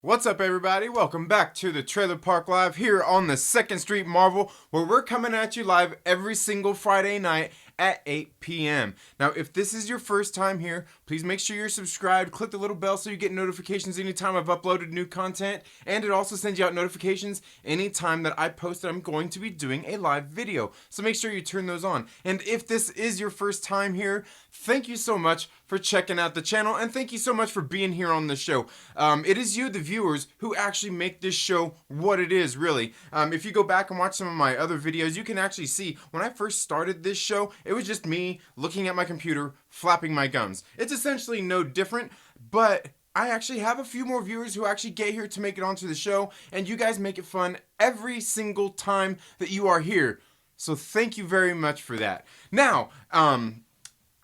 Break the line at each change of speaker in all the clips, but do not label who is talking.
What's up, everybody? Welcome back to the Trailer Park Live here on the 2nd Street Marvel, where we're coming at you live every single Friday night at 8 p.m. Now, if this is your first time here, please make sure you're subscribed. Click the little bell so you get notifications anytime I've uploaded new content, and it also sends you out notifications anytime that I post that I'm going to be doing a live video. So make sure you turn those on. And if this is your first time here, thank you so much for checking out the channel, and thank you so much for being here on the show. It is you, the viewers, who actually make this show what it is, really. If you go back and watch some of my other videos, you can actually see when I first started this show, it was just me looking at my computer, flapping my gums. It's essentially no different, but I actually have a few more viewers who actually get here to make it onto the show, and you guys make it fun every single time that you are here. So thank you very much for that. Now,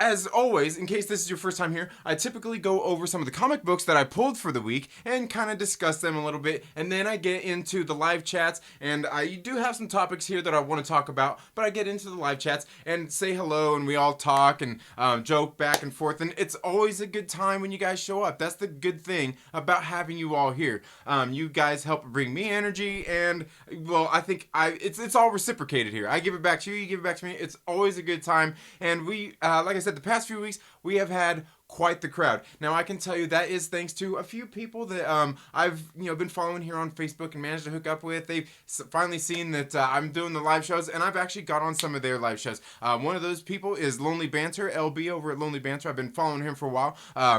as always, in case this is your first time here, I typically go over some of the comic books that I pulled for the week and kind of discuss them a little bit, and then I get into the live chats, and I do have some topics here that I want to talk about, but I get into the live chats and say hello, and we all talk and joke back and forth, and it's always a good time when you guys show up. That's the good thing about having you all here. You guys help bring me energy, and, well, I think it's all reciprocated here. I give it back to you, you give it back to me. It's always a good time, and we, like I said, the past few weeks we have had quite the crowd. Now, I can tell you that is thanks to a few people that I've been following here on Facebook and managed to hook up with. They've finally seen that I'm doing the live shows, and I've actually got on some of their live shows. One of those people is Lonely Banter, LB over at Lonely Banter. I've been following him for a while.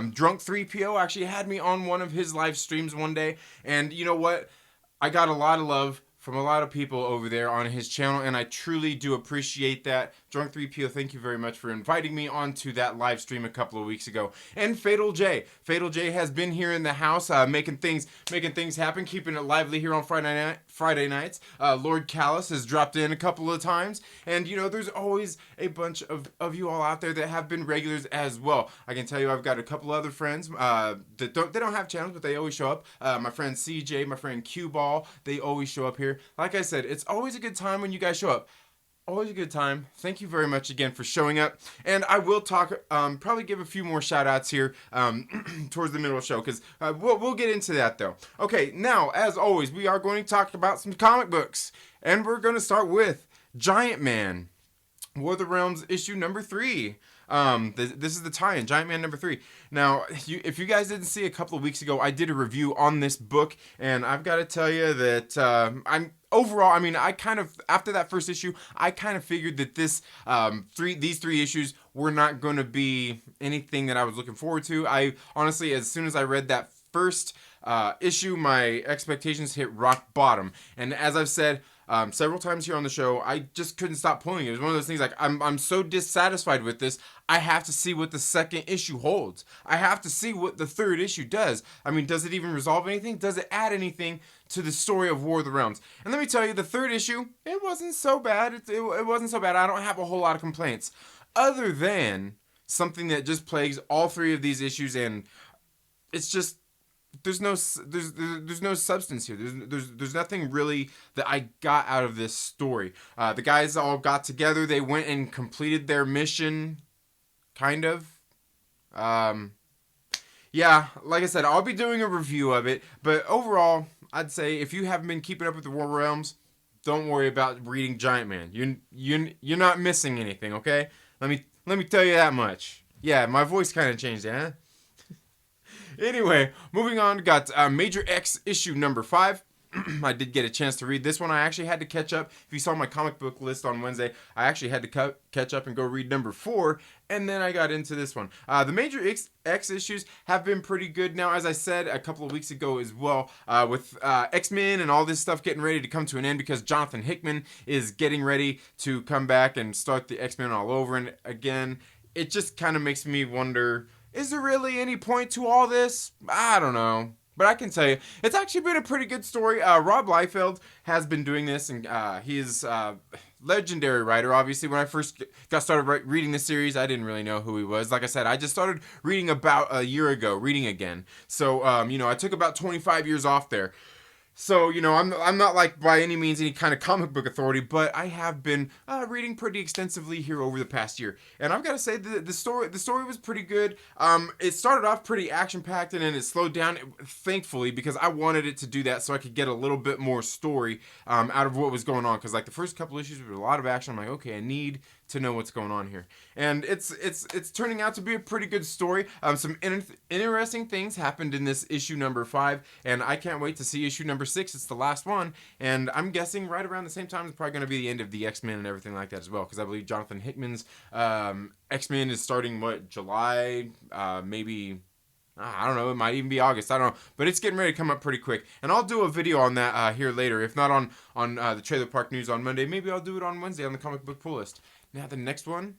Drunk 3PO actually had me on one of his live streams one day, and you know what? I got a lot of love from a lot of people over there on his channel, and I truly do appreciate that. Drunk 3PO, thank you very much for inviting me onto that live stream a couple of weeks ago. And Fatal J has been here in the house, making things happen, keeping it lively here on Friday nights. Lord Callus has dropped in a couple of times, and there's always a bunch of you all out there that have been regulars as well. I can tell you I've got a couple other friends that don't have channels, but they always show up. My friend CJ, my friend Q Ball, they always show up here. Like I said, it's always a good time when you guys show up. Always a good time. Thank you very much again for showing up. And I will talk, probably give a few more shout outs here towards the middle of the show, because we'll get into that though. Okay, now, as always, we are going to talk about some comic books. And we're going to start with Giant Man, War of the Realms issue number 3. This is the tie-in, Giant Man number 3. Now, if you guys didn't see, a couple of weeks ago, I did a review on this book, and I've got to tell you that I kind of, after that first issue, I kind of figured that these three issues were not going to be anything that I was looking forward to. I honestly, as soon as I read that first issue, my expectations hit rock bottom, and as I've said several times here on the show, I just couldn't stop pulling it. It was one of those things like, I'm so dissatisfied with this, I have to see what the second issue holds. I have to see what the third issue does. I mean, does it even resolve anything? Does it add anything to the story of War of the Realms? And let me tell you, the third issue, it wasn't so bad. It wasn't so bad. I don't have a whole lot of complaints, other than something that just plagues all 3 of these issues, and it's just, there's no substance here. There's nothing really that I got out of this story. The guys all got together. They went and completed their mission, kind of. Yeah, like I said, I'll be doing a review of it. But overall, I'd say if you haven't been keeping up with the War Realms, don't worry about reading Giant Man. You're not missing anything. Okay? Let me tell you that much. Yeah, my voice kind of changed, huh? Anyway, moving on, got Major X issue number 5. I did get a chance to read this one. I actually had to catch up. If you saw my comic book list on Wednesday, I actually had to catch up and go read number 4, and then I got into this one. The Major X issues have been pretty good. Now, as I said a couple of weeks ago as well, with X-Men and all this stuff getting ready to come to an end because Jonathan Hickman is getting ready to come back and start the X-Men all over and again, it just kind of makes me wonder, is there really any point to all this? I don't know. But I can tell you, it's actually been a pretty good story. Rob Liefeld has been doing this, and he's a legendary writer. Obviously, when I first got started reading this series, I didn't really know who he was. Like I said, I just started reading about a year ago, reading again. So, I took about 25 years off there. So, I'm not like by any means any kind of comic book authority, but I have been reading pretty extensively here over the past year. And I've got to say the story was pretty good. It started off pretty action-packed and then it slowed down, thankfully, because I wanted it to do that so I could get a little bit more story out of what was going on. Because like the first couple issues were a lot of action. I'm like, okay, I need to know what's going on here. And it's turning out to be a pretty good story. Some interesting things happened in this issue number 5, and I can't wait to see issue number 6. It's the last one, and I'm guessing right around the same time it's probably going to be the end of the X-Men and everything like that as well, because I believe Jonathan Hickman's X-Men is starting, July, maybe... I don't know, it might even be August, I don't know, but it's getting ready to come up pretty quick, and I'll do a video on that here later, if not on the Trailer Park News on Monday, maybe I'll do it on Wednesday on the comic book pull list. Now the next one,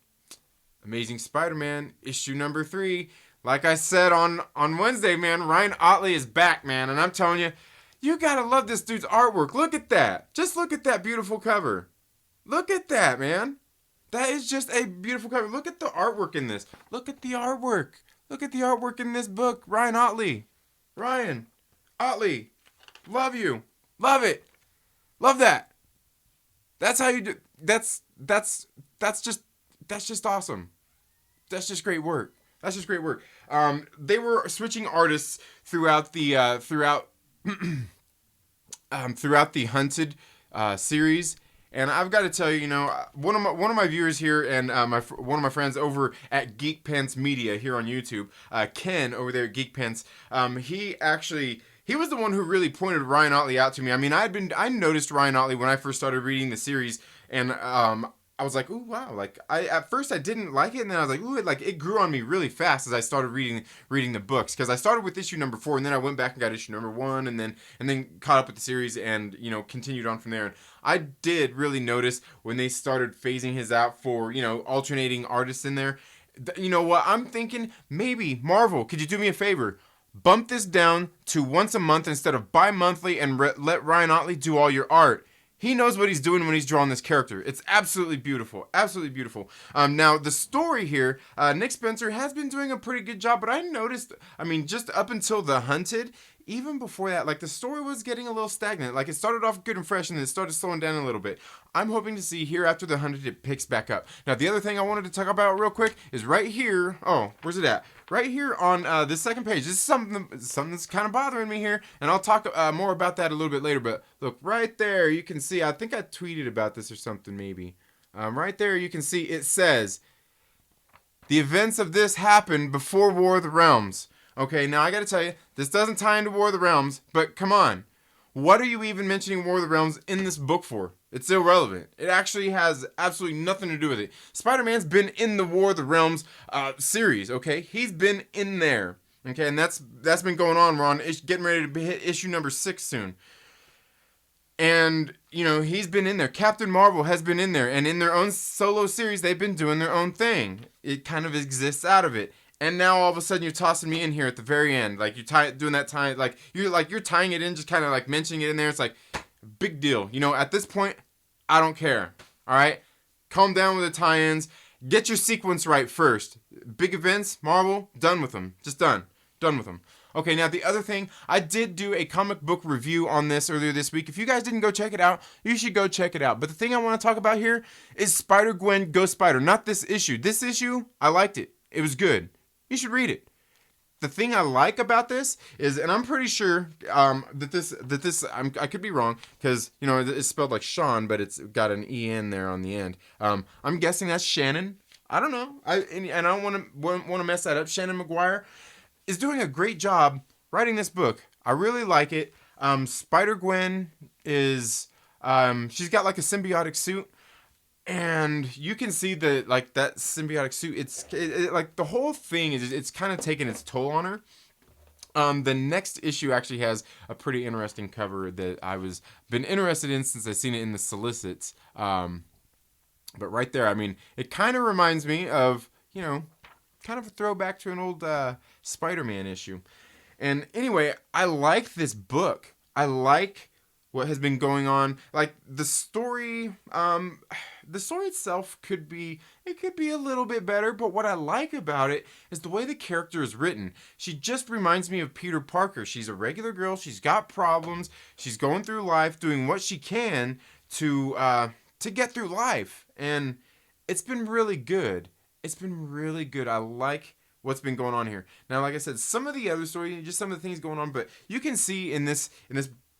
Amazing Spider-Man, issue number 3, like I said on Wednesday, man, Ryan Ottley is back, man, and I'm telling you, you gotta love this dude's artwork. Look at that, just look at that beautiful cover, look at that, man, that is just a beautiful cover. Look at the artwork in this, look at the artwork. Look at the artwork in this book. Ryan Ottley. Ryan Ottley. Love you. Love it. Love that. That's how you do. That's just awesome. That's just great work. That's just great work. They were switching artists throughout the throughout the Hunted series. And I've got to tell you, one of my viewers here and one of my friends over at Geek Pants Media here on YouTube, Ken over there at Geek Pants, he was the one who really pointed Ryan Ottley out to me. I mean, I noticed Ryan Ottley when I first started reading the series, and I was like, ooh, wow. Like, at first I didn't like it, and then I was like, ooh, it grew on me really fast as I started reading the books. Because I started with issue number 4, and then I went back and got issue number 1, and then caught up with the series, and continued on from there. And I did really notice when they started phasing his out for alternating artists in there. You know what? I'm thinking maybe Marvel, could you do me a favor? Bump this down to once a month instead of bi-monthly, and let Ryan Ottley do all your art. He knows what he's doing when he's drawing this character. It's absolutely beautiful. Absolutely beautiful. Now, the story here, Nick Spencer has been doing a pretty good job, but I noticed, just up until The Hunted, even before that, the story was getting a little stagnant. It started off good and fresh, and then it started slowing down a little bit. I'm hoping to see here after The Hunted, it picks back up. Now, the other thing I wanted to talk about real quick is right here. Oh, where's it at? Right here on this second page. This is something that's kind of bothering me here, and I'll talk more about that a little bit later. But look, right there, you can see, I think I tweeted about this or something maybe. Right there, you can see it says, the events of this happened before War of the Realms. Okay, now I gotta tell you, this doesn't tie into War of the Realms, but come on. What are you even mentioning War of the Realms in this book for? It's irrelevant. It actually has absolutely nothing to do with it. Spider-Man's been in the War of the Realms series, okay? He's been in there, okay? And that's been going on. We're on getting ready to hit issue number 6 soon. And, he's been in there. Captain Marvel has been in there. And in their own solo series, they've been doing their own thing. It kind of exists out of it. And now all of a sudden you're tossing me in here at the very end. Doing that time, you're tying it in, just kind of mentioning it in there. It's big deal. At this point, I don't care. All right? Calm down with the tie-ins. Get your sequence right first. Big events, Marvel, done with them. Just done. Done with them. Okay, now the other thing, I did do a comic book review on this earlier this week. If you guys didn't go check it out, you should go check it out. But the thing I want to talk about here is Spider-Gwen Ghost Spider. Not this issue. This issue, I liked it. It was good. You should read it. The thing I like about this is, and I'm pretty sure I could be wrong because it's spelled like Sean, but it's got an E in there on the end. I'm guessing that's Shannon. I don't know. I don't want to mess that up. Shannon McGuire is doing a great job writing this book. I really like it. SpiderGwen is she's got like a symbiotic suit, and you can see that like that symbiotic suit. Like the whole thing it's kind of taking its toll on her. The next issue actually has a pretty interesting cover that I was been interested in since I seen it in the solicits. But right there, I mean, it kind of reminds me of, kind of a throwback to an old Spider-Man issue. And anyway, I like this book. I like what has been going on. Like the story itself could be a little bit better, but what I like about it is the way the character is written. She just reminds me of Peter Parker. She's a regular girl. She's got problems. She's going through life, doing what she can to get through life. And it's been really good. It's been really good. I like what's been going on here. Now, like I said, some of the other story, just some of the things going on, but you can see in this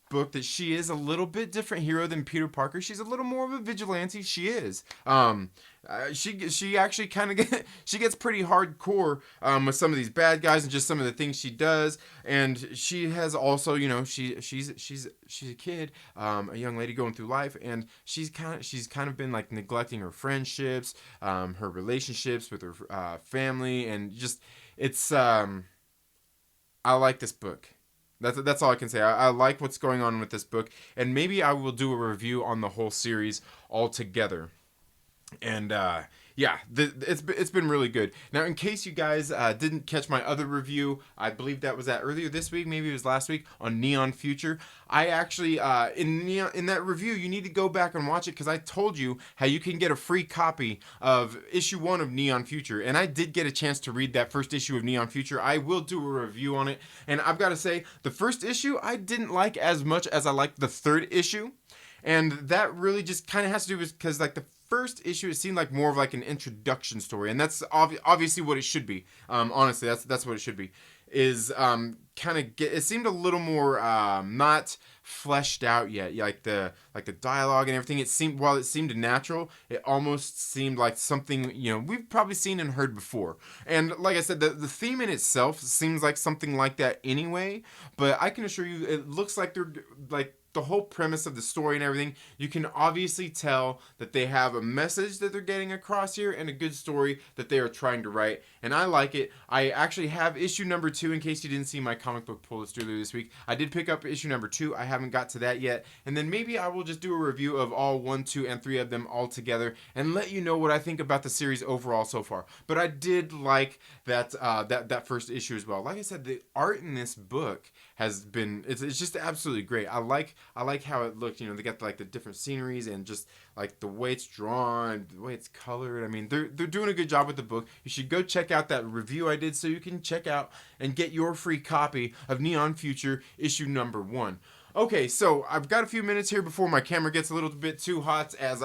book that she is a little bit different hero than Peter Parker. She's a little more of a vigilante. She is. She actually kind of she gets pretty hardcore with some of these bad guys and just some of the things she does. And she has also, she's a kid, a young lady going through life, and she's kind of been like neglecting her friendships, her relationships with her family, and just it's I like this book. That's all I can say. I like what's going on with this book, and maybe I will do a review on the whole series altogether. And it's been really good. Now, in case you guys didn't catch my other review, I believe that was earlier this week, maybe it was last week, on Neon Future. I actually in that review, you need to go back and watch it, because I told you how you can get a free copy of issue 1 of Neon Future, and I did get a chance to read that first issue of Neon Future. I will do a review on it, and I've got to say, the first issue I didn't like as much as I liked the third issue, and that really just kind of has to do with because like the first issue, it seemed like more of like an introduction story, and that's obviously what it should be. Honestly, that's what it should be. Is it seemed a little more not fleshed out yet. Like the dialogue and everything. While it seemed natural, it almost seemed like something we've probably seen and heard before. And like I said, the theme in itself seems like something like that anyway. But I can assure you, it looks like they're like. The whole premise of the story and everything, you can obviously tell that they have a message that they're getting across here and a good story that they are trying to write, and I like it. I actually have issue number 2, in case you didn't see my comic book pull list earlier this week. I did pick up issue number 2. I haven't got to that yet, and then maybe I will just do a review of all 1, 2, and 3 of them all together and let you know what I think about the series overall so far. But I did like that first issue as well. Like I said, the art in this book has been it's just absolutely great. I like how it looked. They got like the different sceneries and just like the way it's drawn, the way it's colored. I mean, they're doing a good job with the book. You should go check out that review I did so you can check out and get your free copy of Neon Future issue number 1. Okay, so I've got a few minutes here before my camera gets a little bit too hot, as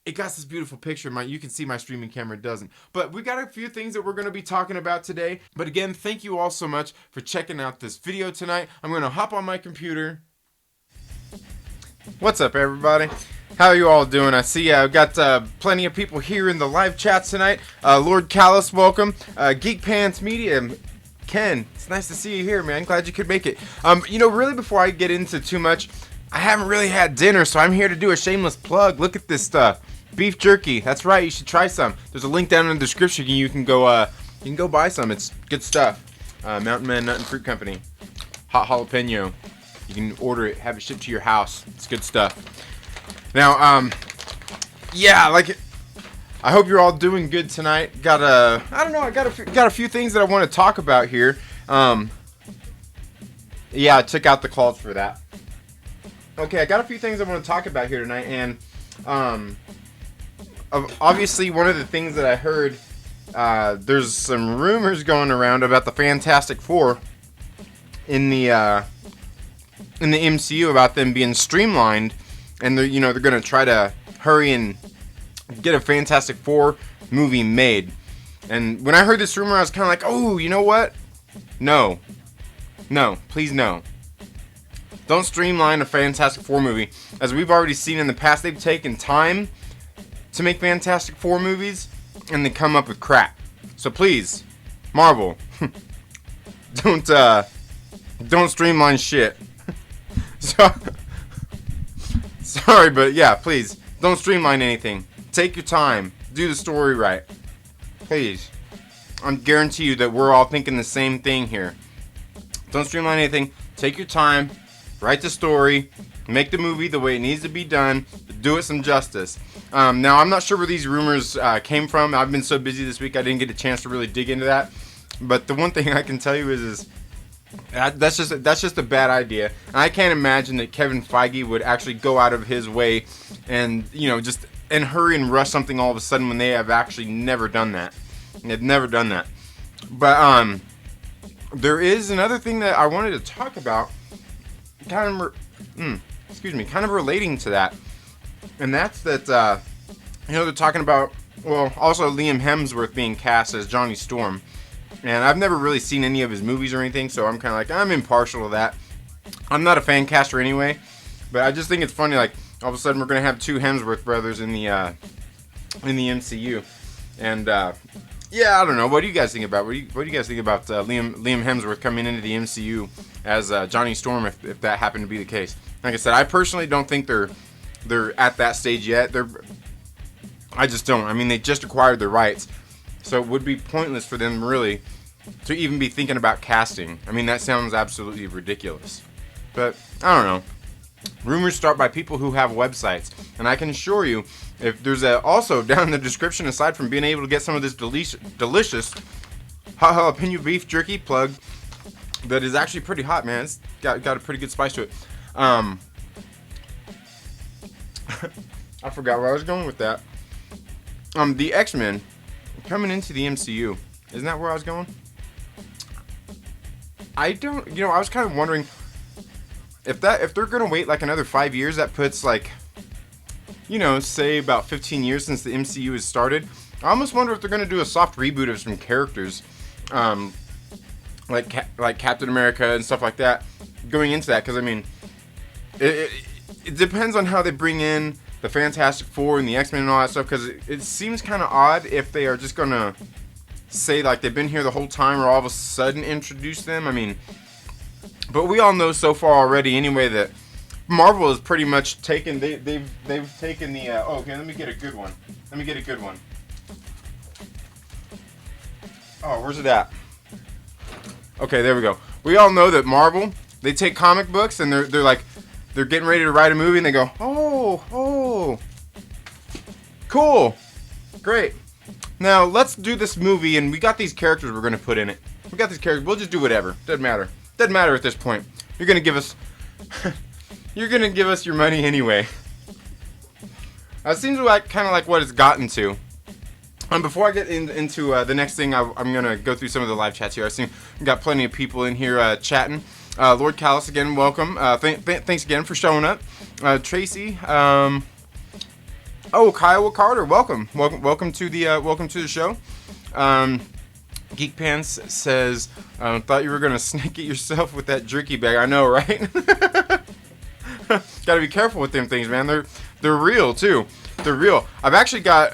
it got this beautiful picture. You can see my streaming camera doesn't. But we got a few things that we're going to be talking about today. But again, thank you all so much for checking out this video tonight. I'm going to hop on my computer. What's up, everybody? How are you all doing? I see I've got plenty of people here in the live chat tonight. Lord Callus, welcome. Geek Pants Media, Ken, it's nice to see you here, man. Glad you could make it. Really before I get into too much, I haven't really had dinner, so I'm here to do a shameless plug. Look at this stuff. Beef jerky. That's right. You should try some. There's a link down in the description. You can go buy some. It's good stuff. Mountain Man Nut and Fruit Company. Hot jalapeno. You can order it, have it shipped to your house. It's good stuff. Now, I hope you're all doing good tonight. I got a few things that I want to talk about here. I took out the calls for that. Okay, I got a few things I want to talk about here tonight, and obviously one of the things that I heard, there's some rumors going around about the Fantastic Four in the MCU about them being streamlined, and they're going to try to hurry and get a Fantastic Four movie made. And when I heard this rumor, I was kind of like, oh, you know what? No, please no. Don't streamline a Fantastic Four movie. As we've already seen in the past, they've taken time to make Fantastic Four movies, and they come up with crap. So please, Marvel, don't streamline shit. So, sorry, but yeah, please don't streamline anything. Take your time. Do the story right. Please. I guarantee you that we're all thinking the same thing here. Don't streamline anything. Take your time. Write the story. Make the movie the way it needs to be done. Do it some justice. Now, I'm not sure where these rumors came from. I've been so busy this week I didn't get a chance to really dig into that. But the one thing I can tell you is that's just a bad idea. And I can't imagine that Kevin Feige would actually go out of his way and, just hurry and rush something all of a sudden when they have actually never done that. They've never done that. But there is another thing that I wanted to talk about, kind of relating to that, and that's that they're talking about, well, also Liam Hemsworth being cast as Johnny Storm. And I've never really seen any of his movies or anything, so I'm kind of like, I'm impartial to that. I'm not a fan caster anyway, but I just think it's funny, like, all of a sudden we're going to have two Hemsworth brothers in the MCU. And, yeah, I don't know. What do you guys think about? What do you guys think about Liam Hemsworth coming into the MCU as Johnny Storm, if that happened to be the case? Like I said, I personally don't think they're at that stage yet. I just don't. I mean, they just acquired the rights. So it would be pointless for them, really, to even be thinking about casting. I mean, that sounds absolutely ridiculous. But, I don't know. Rumors start by people who have websites. And I can assure you, if there's also down in the description, aside from being able to get some of this delicious hot jalapeno beef jerky plug, that is actually pretty hot, man. It's got a pretty good spice to it. I forgot where I was going with that. The X-Men coming into the MCU. Isn't that where I was going? I was kind of wondering if they're gonna wait like another 5 years, that puts like, say about 15 years since the MCU has started. I almost wonder if they're gonna do a soft reboot of some characters, like Captain America and stuff like that, going into that. Because I mean, it depends on how they bring in the Fantastic Four and the X-Men and all that stuff, because it seems kind of odd if they are just gonna say like they've been here the whole time or all of a sudden introduce them. I mean, but we all know so far already anyway that Marvel has pretty much taken they've taken the okay, let me get a good one. Oh, where's it at? Okay, there we go. We all know that Marvel, they take comic books and they're getting ready to write a movie and they go, oh, cool, great. Now let's do this movie and we got these characters we're gonna put in it. We got these characters. We'll just do whatever. Doesn't matter. Doesn't matter at this point. You're gonna give us, your money anyway. It seems like kind of like what it's gotten to. Before I get into the next thing, I'm gonna go through some of the live chats here. I see we've got plenty of people in here chatting. Lord Callus again, welcome. Thanks again for showing up. Tracy. Kyle Carter, welcome to the show. Geek Pants says, thought you were gonna sneak it yourself with that jerky bag. I know, right? Gotta be careful with them things, man. They're real too. They're real. I've actually got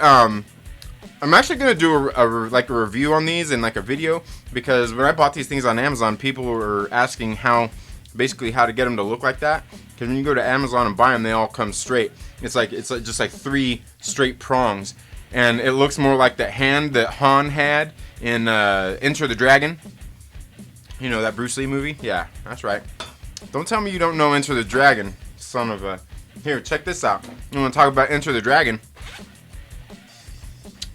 I'm actually gonna do a review on these in like a video, because when I bought these things on Amazon, people were asking how to get them to look like that. Because when you go to Amazon and buy them, they all come straight. It's just like 3 straight prongs, and it looks more like the hand that Han had in Enter the Dragon. You know that Bruce Lee movie? Yeah, that's right. Don't tell me you don't know Enter the Dragon, son of a. Here, check this out. You want to talk about Enter the Dragon?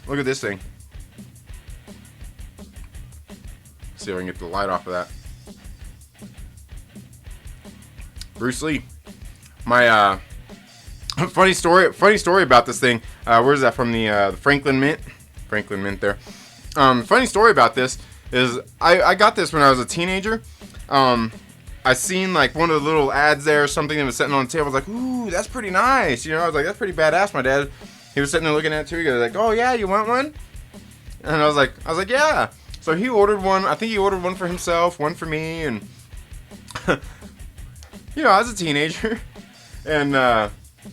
Look at this thing. See if I can get the light off of that. Bruce Lee. My funny story about this thing. Where's that from? The Franklin Mint. Franklin Mint there. Funny story about this is I got this when I was a teenager. I seen like one of the little ads there or something that was sitting on the table. I was like, ooh, that's pretty nice. I was like, that's pretty badass. My dad, he was sitting there looking at it too. He was like, oh yeah, you want one? And I was like, yeah. So he ordered one. I think he ordered one for himself, one for me, and I was a teenager, and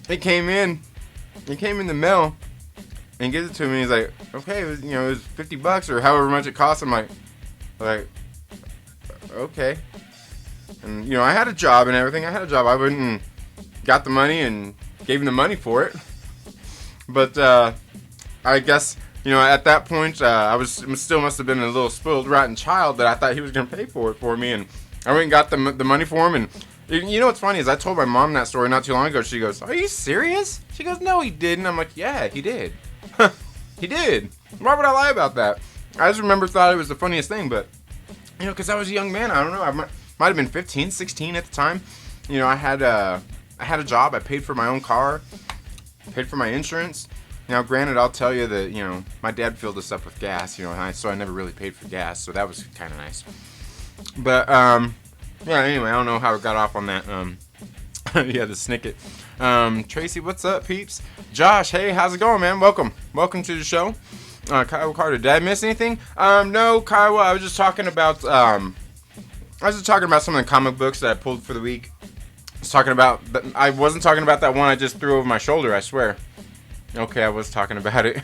it came in the mail, and he gives it to me. He's like, okay, it was $50 or however much it cost. I'm like, okay. And, you know, I had a job and everything. I had a job. I went and got the money and gave him the money for it. But I guess, you know, at that point, I still must have been a little spoiled, rotten child that I thought he was going to pay for it for me. And I went and got the money for him. And you know what's funny is I told my mom that story not too long ago. She goes, "Are you serious?" She goes, "No, he didn't." I'm like, "Yeah, he did." He did. Why would I lie about that? I just thought it was the funniest thing. But, you know, because I was a young man. I don't know. I might have been 15, 16 at the time. You know, I had a job. I paid for my own car. Paid for my insurance. Now, granted, I'll tell you that, you know, my dad filled us up with gas, you know, so I never really paid for gas, so that was kind of nice. But, yeah, anyway, I don't know how it got off on that, yeah, the Snicket. Tracy, what's up, peeps? Josh, hey, how's it going, man? Welcome to the show. Kyle Carter, did I miss anything? No, Kyle, I was just talking about, some of the comic books that I pulled for the week. I wasn't talking about that one I just threw over my shoulder, I swear. Okay, I was talking about it.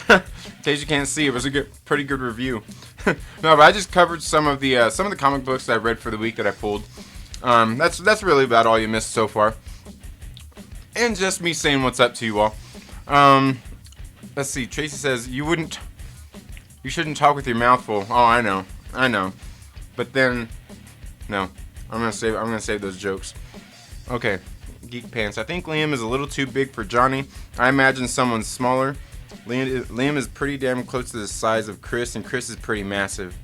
In case you can't see, it was a pretty good review. No, but I just covered some of the comic books that I read for the week that I pulled. That's really about all you missed so far. And just me saying what's up to you all. Let's see. Tracy says you shouldn't talk with your mouth full. Oh, I know. But then, no, I'm gonna save those jokes. Okay. Geek Pants. I think Liam is a little too big for Johnny. I imagine someone smaller. Liam is pretty damn close to the size of Chris, and Chris is pretty massive.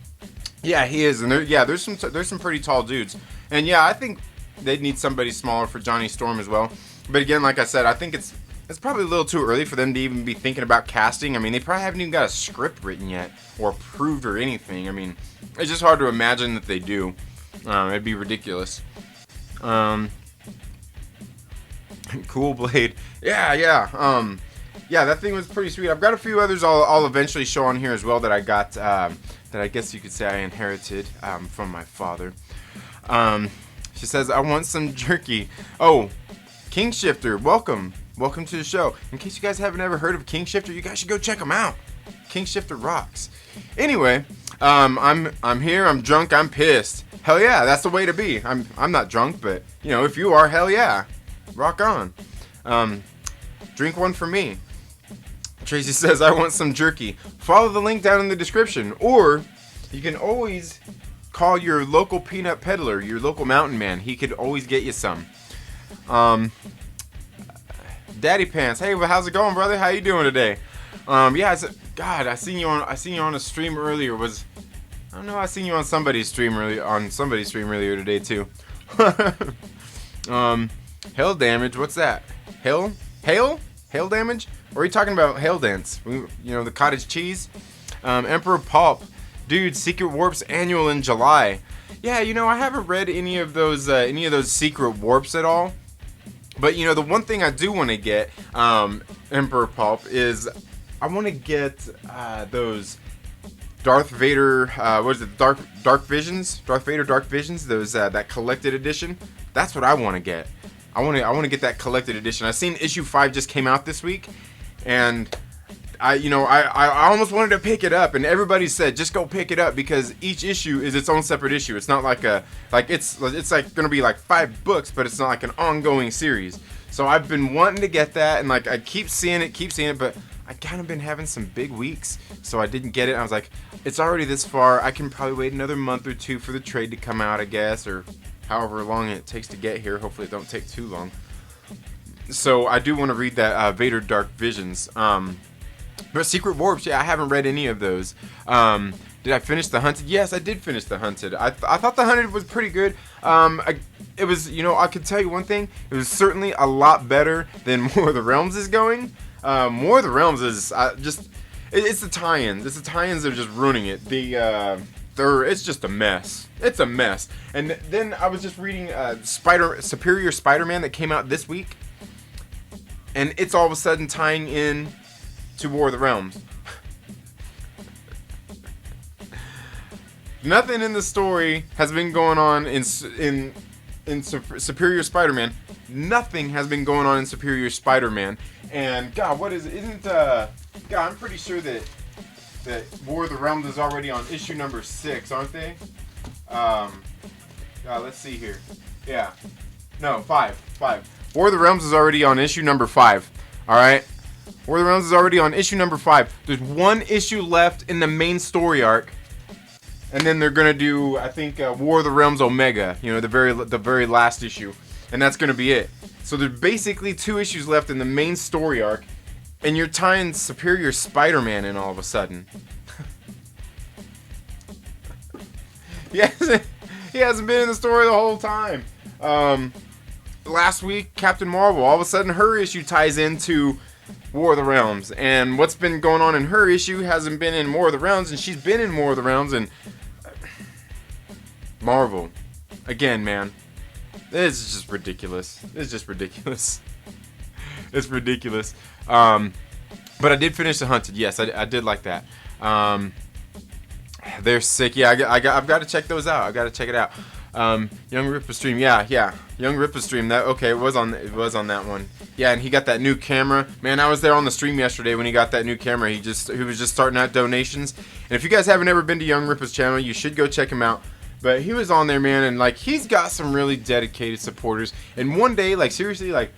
Yeah, he is, and there's some pretty tall dudes. And yeah, I think they'd need somebody smaller for Johnny Storm as well. But again, like I said, I think it's probably a little too early for them to even be thinking about casting. I mean, they probably haven't even got a script written yet or approved or anything. I mean, it's just hard to imagine that they do. It'd be ridiculous. Cool Blade. Yeah, that thing was pretty sweet. I've got a few others I'll eventually show on here as well that I got, that I guess you could say I inherited from my father. She says, I want some jerky. Oh, King Shifter, welcome to the show. In case you guys haven't ever heard of King Shifter, you guys should go check him out. King Shifter rocks. Anyway, I'm here, I'm drunk, I'm pissed. Hell yeah, that's the way to be. I'm not drunk, but, you know, if you are, hell yeah. Rock on. Drink one for me. Tracy says, I want some jerky. Follow the link down in the description. Or you can always call your local peanut peddler, your local mountain man. He could always get you some. Daddy Pants. Hey, well, how's it going, brother? How you doing today? Yeah, God, I seen you on a stream earlier. I seen you on somebody's stream earlier today too. Hail damage, what's that? Hail damage? Or are you talking about Hail Dance? You know, the cottage cheese? Emperor Pulp. Dude, Secret Warp's annual in July. Yeah, you know, I haven't read any of those Secret Warps at all. But, you know, the one thing I do want to get, Emperor Pulp, is I want to get those Darth Vader, what is it, Dark Visions? Darth Vader Dark Visions, those, that collected edition. That's what I want to get. I want to get that collected edition. I seen issue 5 just came out this week, and I almost wanted to pick it up, and everybody said just go pick it up because each issue is its own separate issue. It's not like it's like gonna be like 5 books, but it's not like an ongoing series. So I've been wanting to get that, and like I keep seeing it, but I kind of been having some big weeks, so I didn't get it. I was like, it's already this far. I can probably wait another month or two for the trade to come out, I guess, or however long it takes to get here. Hopefully it don't take too long. So I do want to read that Vader Dark Visions. But Secret Warps, yeah, I haven't read any of those. Did I finish The Hunted? Yes, I did finish The Hunted. I thought The Hunted was pretty good. It was, you know, I could tell you one thing. It was certainly a lot better than War of the Realms is going. War of the Realms is it's the tie-ins. It's the tie-ins that are just ruining it. It's just a mess. It's a mess. And then I was just reading Superior Spider-Man that came out this week, and it's all of a sudden tying in to War of the Realms. Nothing in the story has been going on in Superior Spider-Man. Nothing has been going on in Superior Spider-Man. And God, what is it? God, I'm pretty sure that War of the Realms is already on issue number 6, aren't they? Let's see here. Yeah. No, 5. War of the Realms is already on issue number 5. Alright? War of the Realms is already on issue number 5. There's one issue left in the main story arc. And then they're gonna do, I think, War of the Realms Omega. You know, the very last issue. And that's gonna be it. So there's basically 2 issues left in the main story arc. And you're tying Superior Spider-Man in all of a sudden. He hasn't been in the story the whole time. Last week, Captain Marvel, all of a sudden her issue ties into War of the Realms. And what's been going on in her issue hasn't been in War of the Realms, and she's been in War of the Realms. And Marvel, again, man, it's just ridiculous. It's just ridiculous. It's ridiculous. But I did finish The Hunted. Yes, I did like that. They're sick. Yeah, I've got to check those out. I've got to check it out. Young Ripper stream. Yeah. Young Ripper stream. That okay? It was on that one. Yeah, and he got that new camera. Man, I was there on the stream yesterday when he got that new camera. He was just starting out donations. And if you guys haven't ever been to Young Ripper's channel, you should go check him out. But he was on there, man, and like he's got some really dedicated supporters. And one day, like seriously, like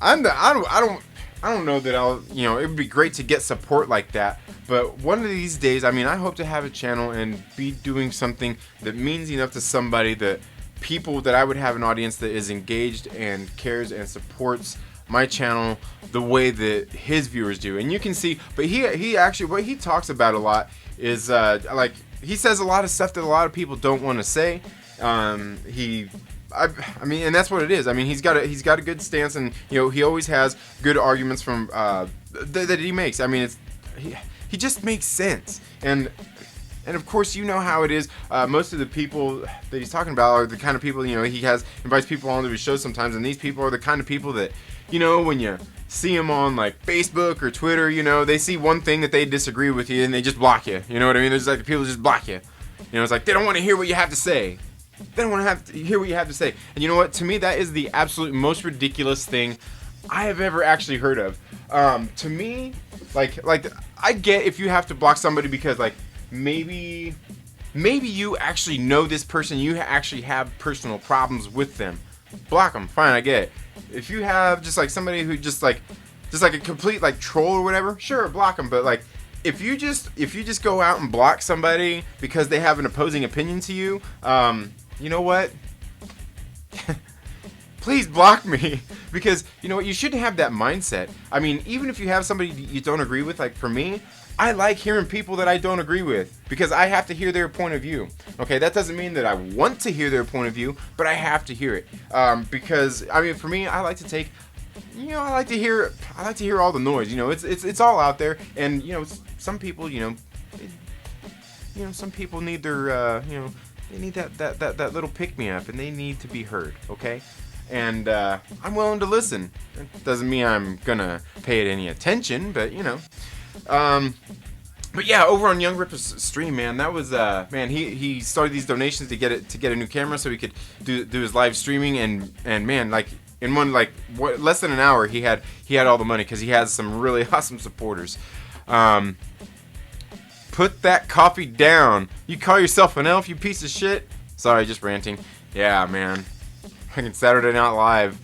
I don't know that I'll, it would be great to get support like that. But one of these days, I mean, I hope to have a channel and be doing something that means enough to somebody that I would have an audience that is engaged and cares and supports my channel the way that his viewers do. And you can see, but he actually, what he talks about a lot is, like, he says a lot of stuff that a lot of people don't want to say. I mean, and that's what it is. I mean, he's got a good stance, and he always has good arguments from that he makes. I mean, he just makes sense, and of course you know how it is. Most of the people that he's talking about are the kind of people he invites people onto his show sometimes, and these people are the kind of people that when you see them on like Facebook or Twitter, they see one thing that they disagree with you and they just block you. You know what I mean? There's like people just block you. It's like they don't want to hear what you have to say. They don't want to hear what you have to say. And you know what? To me, that is the absolute most ridiculous thing I have ever actually heard of. To me, like I get if you have to block somebody because like maybe you actually know this person, you actually have personal problems with them. Block them, fine, I get it. If you have just like somebody who just like a complete like troll or whatever, sure, block them. But like if you just go out and block somebody because they have an opposing opinion to you, you know what? Please block me, because you know what, you shouldn't have that mindset. I mean, even if you have somebody you don't agree with, like for me, I like hearing people that I don't agree with because I have to hear their point of view. Okay, that doesn't mean that I want to hear their point of view, but I have to hear it. Because I mean, for me, I like to take, I like to hear all the noise. It's all out there, and some people, some people need their, they need that little pick me up, and they need to be heard. Okay. And I'm willing to listen. It doesn't mean I'm gonna pay it any attention, but but yeah, over on Young Ripper's stream, man, that was man, he started these donations to get a new camera so he could do his live streaming, and man, like in less than an hour he had all the money because he has some really awesome supporters. Put that coffee down. You call yourself an elf, you piece of shit? Sorry, just ranting. Yeah, man. Fucking Saturday Night Live.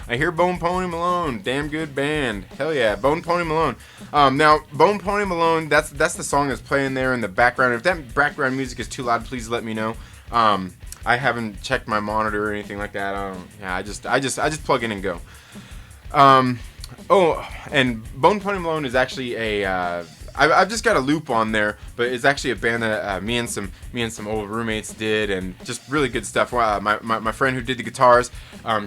I hear Bone Pony Malone. Damn good band. Hell yeah, Bone Pony Malone. Now, Bone Pony Malone, that's the song that's playing there in the background. If that background music is too loud, please let me know. I haven't checked my monitor or anything like that. I just plug in and go. Oh, and Bone Pony Malone is actually a I've just got a loop on there, but it's actually a band that me and some old roommates did, and just really good stuff. My friend who did the guitars,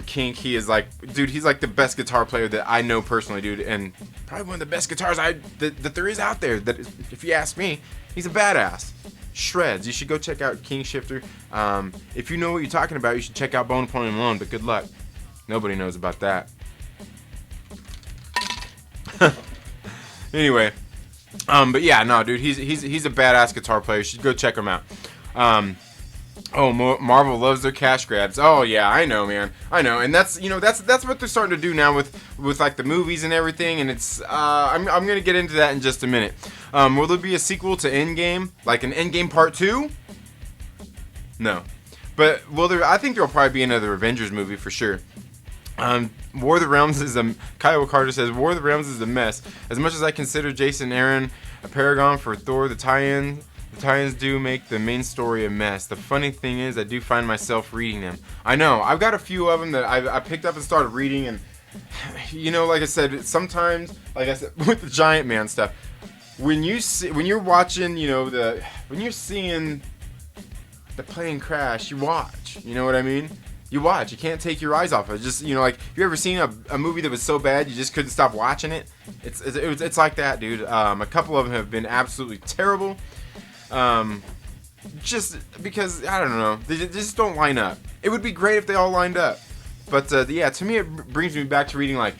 Kink, he is like, dude, he's like the best guitar player that I know personally, dude, and probably one of the best guitars that there is out there. That if you ask me, he's a badass. Shreds. You should go check out King Shifter. If you know what you're talking about, you should check out Bone Pony Malone. But good luck. Nobody knows about that. Anyway. But yeah, no, dude, he's a badass guitar player. You should go check him out. Marvel loves their cash grabs. Oh yeah, I know, man. I know, and that's what they're starting to do now with like the movies and everything. And it's I'm gonna get into that in just a minute. Will there be a sequel to Endgame, like an Endgame Part 2? No, But well, I think there'll probably be another Avengers movie for sure. War of the Realms is Kyle Carter says War of the Realms is a mess. As much as I consider Jason Aaron a paragon for Thor, the tie-ins do make the main story a mess. The funny thing is, I do find myself reading them. I know, I've got a few of them that I picked up and started reading, and you know, like I said, sometimes, like I said, with the Giant Man stuff, when you're watching, you know, when you're seeing the plane crash, you watch. You know what I mean? You watch. You can't take your eyes off it. Just, you know, like, have you ever seen a movie that was so bad you just couldn't stop watching it? It's like that, dude. A couple of them have been absolutely terrible. Just because, I don't know, they just don't line up. It would be great if they all lined up. But, yeah, to me it brings me back to reading, like,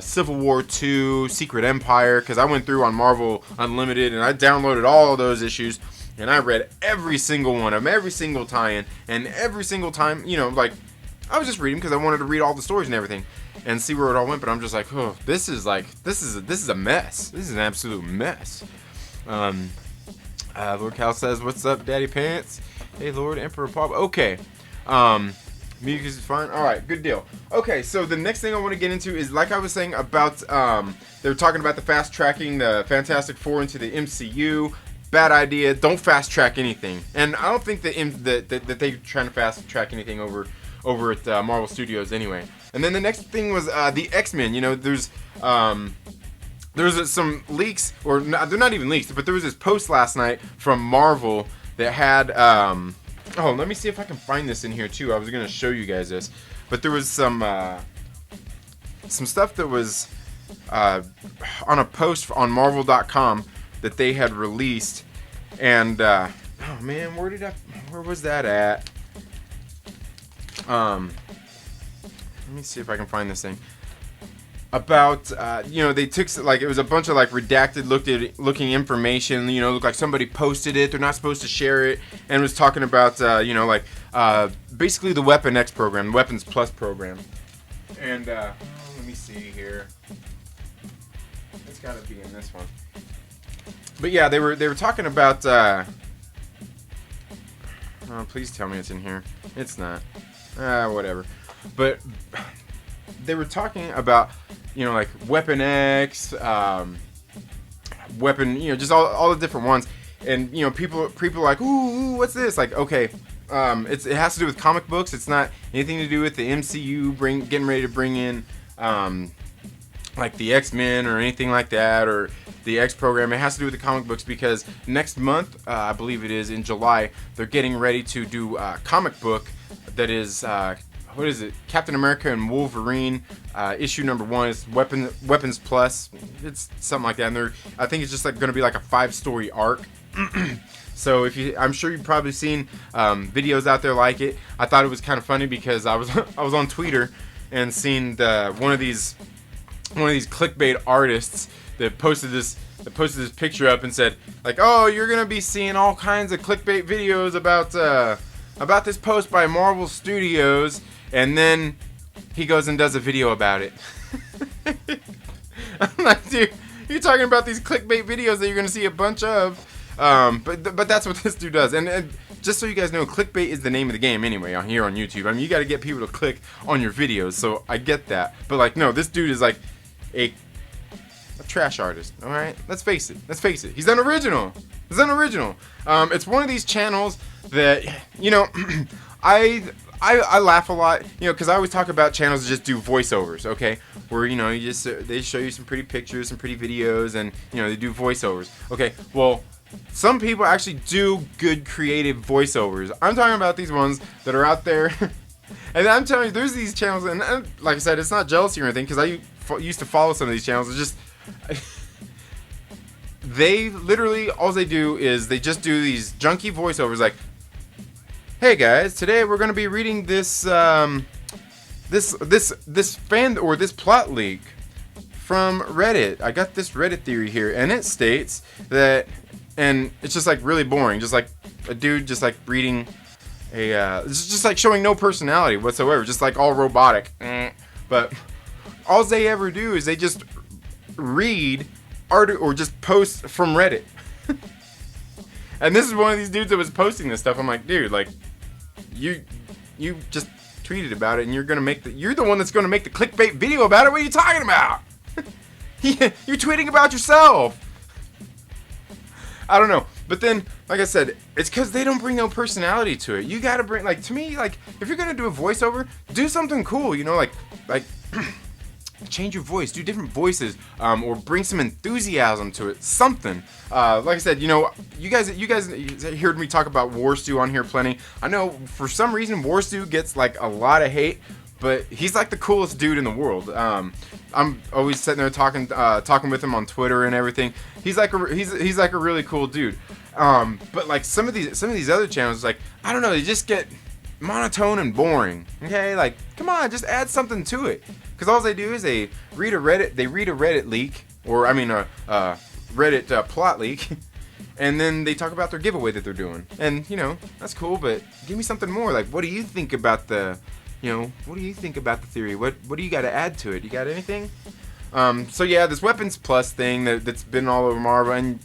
Civil War 2, Secret Empire, because I went through on Marvel Unlimited, and I downloaded all of those issues, and I read every single one of them, every single tie-in, and every single time, you know, like, I was just reading because I wanted to read all the stories and everything, and see where it all went, but I'm just like, oh, this is a mess. This is an absolute mess. Lord Cal says, what's up, Daddy Pants? Hey, Lord Emperor Pop. Okay. Music is fine. Alright, good deal. Okay, so the next thing I want to get into is, like I was saying about, they were talking about the fast tracking the Fantastic Four into the MCU. Bad idea. Don't fast track anything. And I don't think that they're trying to fast track anything over at Marvel Studios anyway. And then the next thing was the X-Men. You know, there's some leaks, or they're not even leaks, but there was this post last night from Marvel that had, oh, let me see if I can find this in here too. I was going to show you guys this. But there was some stuff that was on a post on Marvel.com that they had released. And, oh man, where was that at? Let me see if I can find this thing. About, you know, they took, like, it was a bunch of, like, redacted looking information, you know, looked like somebody posted it, they're not supposed to share it, and was talking about, you know, like, basically the Weapon X program, the Weapons Plus program. And, let me see here. It's gotta be in this one. But yeah, they were talking about, oh, please tell me it's in here. It's not. Whatever. But they were talking about, you know, like Weapon X, Weapon, you know, just all the different ones. And, you know, people are like, ooh, what's this? Like, okay, it has to do with comic books. It's not anything to do with the MCU getting ready to bring in, like the X-Men or anything like that, or the X program. It has to do with the comic books because next month, I believe it is in July, they're getting ready to do a comic book that is, what is it? Captain America and Wolverine, issue number 1 is Weapons Plus. It's something like that. And I think it's just like going to be like a 5-story arc. So I'm sure you've probably seen videos out there like it. I thought it was kind of funny because I was on Twitter and seen one of these clickbait artists that posted this picture up and said, like, oh, you're gonna be seeing all kinds of clickbait videos about this post by Marvel Studios, and then he goes and does a video about it. I'm like, dude, you're talking about these clickbait videos that you're gonna see a bunch of, but that's what this dude does. And just so you guys know, clickbait is the name of the game anyway on here on YouTube. I mean, you got to get people to click on your videos, so I get that. But like, no, this dude is like a trash artist. All right, let's face it. He's unoriginal. It's one of these channels that, you know, I laugh a lot, you know, because I always talk about channels that just do voiceovers, okay, where, you know, they show you some pretty pictures, some pretty videos, and, you know, they do voiceovers. Okay, well, some people actually do good creative voiceovers. I'm talking about these ones that are out there. And I'm telling you, there's these channels, and like I said, it's not jealousy or anything, because I used to follow some of these channels. It's just, they literally, all they do is they just do these junky voiceovers, like, hey guys, today we're going to be reading this fan, or this plot leak from Reddit. I got this Reddit theory here, and it states that, and it's just like really boring, just like a dude just like reading it's just like showing no personality whatsoever, just like all robotic. But all they ever do is they just read art or just post from Reddit. And this is one of these dudes that was posting this stuff. I'm like, dude, like, you just tweeted about it, and you're the one that's gonna make the clickbait video about it. What are you talking about? You're tweeting about yourself. I don't know. But then, like I said, it's because they don't bring no personality to it. You gotta bring, like, to me, like, if you're gonna do a voiceover, do something cool, you know, like change your voice, do different voices, or bring some enthusiasm to it, something. Like I said, you know, you guys heard me talk about Warstu on here plenty. I know for some reason Warstu gets like a lot of hate, but he's like the coolest dude in the world. I'm always sitting there talking with him on Twitter and everything. He's like a really cool dude. But like some of these other channels, like, I don't know, they just get monotone and boring. Okay, like, come on, just add something to it. Because all they do is they read a Reddit leak, or I mean a Reddit plot leak, and then they talk about their giveaway that they're doing. And you know, that's cool, but give me something more. Like, what do you think about the theory? What do you got to add to it? You got anything? So yeah, this Weapons Plus thing that's been all over Marvel, and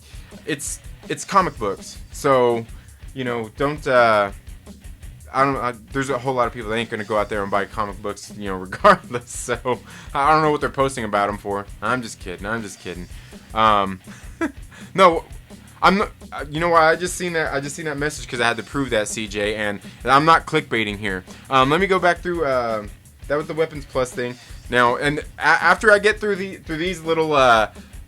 it's comic books. So, you know, there's a whole lot of people that ain't gonna go out there and buy comic books, you know, regardless. So I don't know what they're posting about them for. I'm just kidding. No, I'm not. You know what? I just seen that message because I had to prove that, CJ, and I'm not clickbaiting here. Let me go back through. That was the Weapons Plus thing. Now, and after I get through these little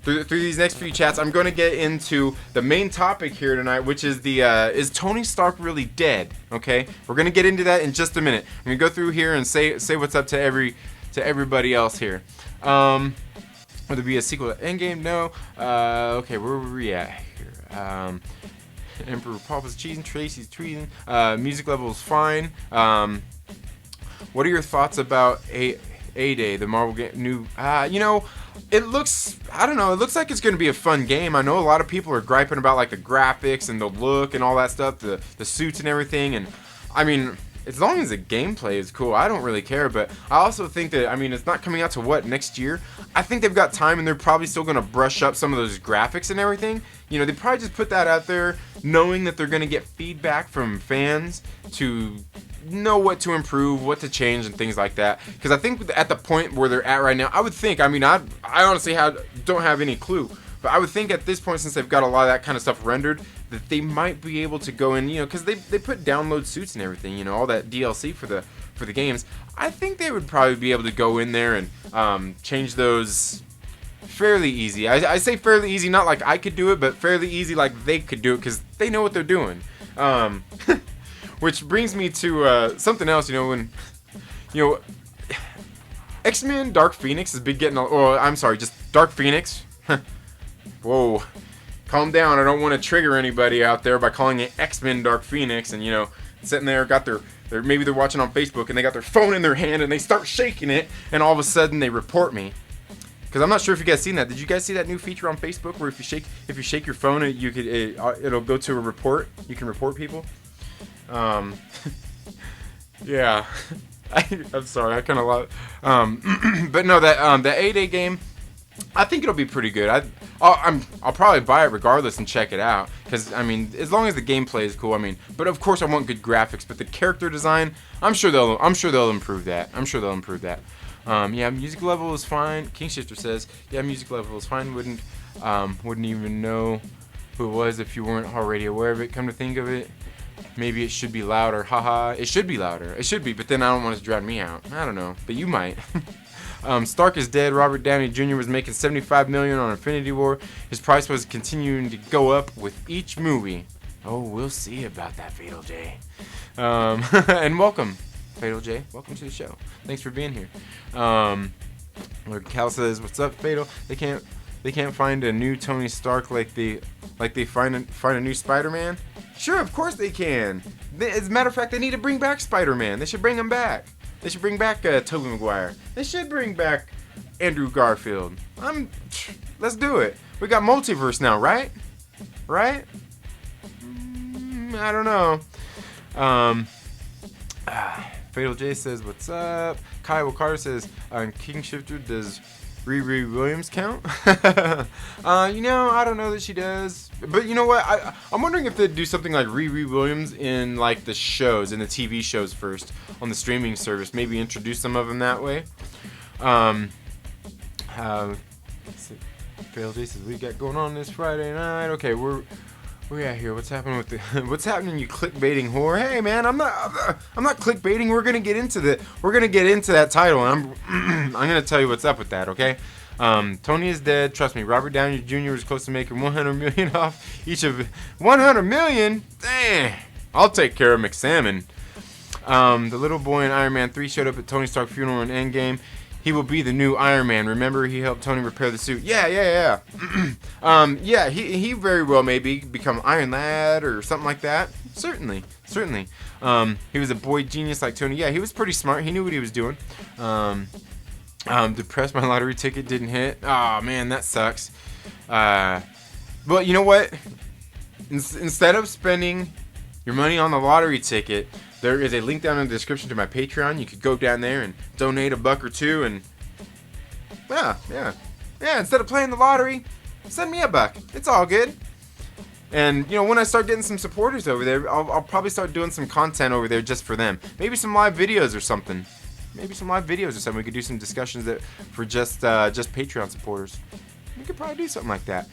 through these next few chats, I'm going to get into the main topic here tonight, which is is Tony Stark really dead? Okay, we're going to get into that in just a minute. I'm going to go through here and say what's up to everybody else here. Would there be a sequel to Endgame? No. Okay, where were we at here? Emperor Papa's cheating, Tracy's tweeting. Music level is fine. What are your thoughts about A-Day, the Marvel game? You know, it looks like it's going to be a fun game. I know a lot of people are griping about like the graphics and the look and all that stuff, the suits and everything. And I mean, as long as the gameplay is cool, I don't really care. But I also think that, I mean, it's not coming out to next year. I think they've got time, and they're probably still going to brush up some of those graphics and everything. You know, they probably just put that out there knowing that they're going to get feedback from fans to know what to improve, what to change, and things like that. Because I think at the point where they're at right now, I would think, I mean, I honestly don't have any clue, but I would think at this point, since they've got a lot of that kind of stuff rendered, that they might be able to go in, you know, because they put download suits and everything, you know, all that DLC for the games. I think they would probably be able to go in there and change those fairly easy. I say fairly easy, not like I could do it, but fairly easy like they could do it, because they know what they're doing. Which brings me to something else, you know, when, you know, X-Men Dark Phoenix has been getting, just Dark Phoenix. Whoa, calm down. I don't want to trigger anybody out there by calling it X-Men Dark Phoenix, and, you know, sitting there, maybe they're watching on Facebook, and they got their phone in their hand, and they start shaking it, and all of a sudden they report me. Because I'm not sure if you guys seen that. Did you guys see that new feature on Facebook where if you shake your phone, it'll go to a report. You can report people. Yeah. I'm sorry. I kind of love. But no, that 8-day game, I think it'll be pretty good. I'll probably buy it regardless and check it out. Because I mean, as long as the gameplay is cool. I mean, but of course I want good graphics. But the character design, I'm sure they'll improve that. Yeah, music level is fine. Kingshifter says, yeah, music level is fine. Wouldn't even know who it was if you weren't already aware of it. Come to think of it, maybe it should be louder. Haha, it should be louder. It should be, but then I don't want it to drown me out. I don't know, but you might. Stark is dead. Robert Downey Jr. was making $75 million on Infinity War. His price was continuing to go up with each movie. Oh, we'll see about that, Fatal J. And welcome, Fatal J. Welcome to the show. Thanks for being here. Lord Cal says, "What's up, Fatal? They can't find a new Tony Stark like they find a new Spider-Man. Sure, of course they can. As a matter of fact, they need to bring back Spider-Man. They should bring him back. They should bring back Tobey Maguire. They should bring back Andrew Garfield. Let's do it. We got multiverse now, right? Right? I don't know. Fatal J says, "What's up?" Kyle Carter says, "King Shifter, does Riri Williams count? You know, I don't know that she does. But you know what? I'm wondering if they'd do something like Riri Williams in like the shows, in the TV shows first on the streaming service. Maybe introduce some of them that way. Let's see. Fail Jason, we got going on this Friday night. Okay, we're at here. What's happening with the what's happening, you clickbaiting whore? Hey man, I'm not clickbaiting. We're gonna get into that title, and I'm gonna tell you what's up with that, okay? Tony is dead. Trust me, Robert Downey Jr. is close to making $100 million off each of $100 million. Dang, I'll take care of McSalmon. The little boy in Iron Man 3 showed up at Tony Stark's funeral in Endgame. He will be the new Iron Man. Remember, he helped Tony repair the suit. Yeah. Yeah, he very well may become Iron Lad or something like that. Certainly. He was a boy genius like Tony. Yeah, he was pretty smart. He knew what he was doing. Depressed, my lottery ticket didn't hit. Oh man, that sucks. But you know what? Instead of spending your money on the lottery ticket, there is a link down in the description to my Patreon. You could go down there and donate $1 or $2, and yeah. Instead of playing the lottery, send me $1. It's all good. And you know, when I start getting some supporters over there, I'll probably start doing some content over there just for them. Maybe some live videos or something. We could do some discussions for just Patreon supporters. We could probably do something like that.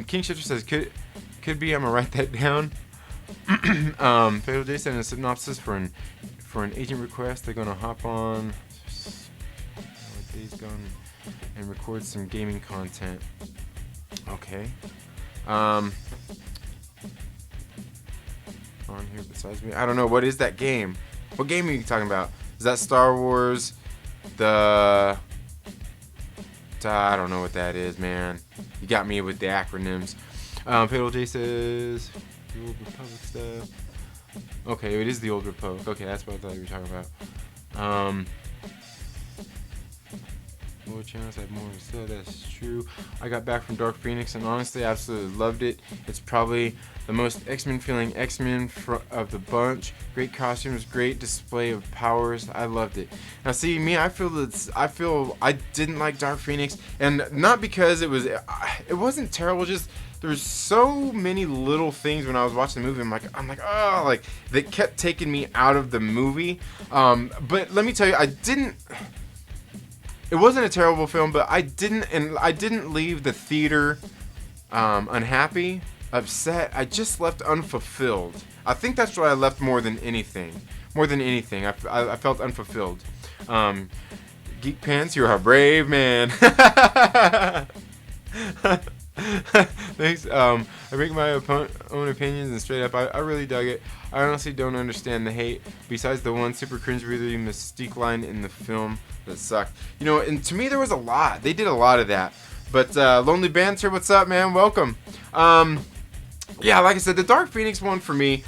King Shifter says could be. I'm gonna write that down. Fatal Day sent a synopsis for an agent request. They're gonna hop on Days Gone and record some gaming content. Okay. On here besides me, I don't know. What is that game? What game are you talking about? Is that Star Wars? I don't know what that is, man. You got me with the acronyms. Fatal J says the Old Republic stuff. Okay, it is the Old Republic. Okay, that's what I thought you were talking about. More channels have more to say. That's true. I got back from Dark Phoenix and honestly, I absolutely loved it. It's probably the most X-Men feeling X-Men of the bunch. Great costumes, great display of powers. I loved it. Now, see me, I feel I didn't like Dark Phoenix, and not because it wasn't terrible. Just there's so many little things when I was watching the movie. I'm like, oh, like they kept taking me out of the movie. But let me tell you, it wasn't a terrible film, but I didn't leave the theater unhappy, upset. I just left unfulfilled. I think that's what I left more than anything. I felt unfulfilled. Geek Pants, you're a brave man. Thanks. I make my own opinions and straight up, I really dug it. I honestly don't understand the hate, besides the one super cringe-worthy Mystique line in the film that sucked. You know, and to me there was a lot. They did a lot of that. But Lonely Banter, what's up, man? Welcome. Yeah, like I said, the Dark Phoenix one for me,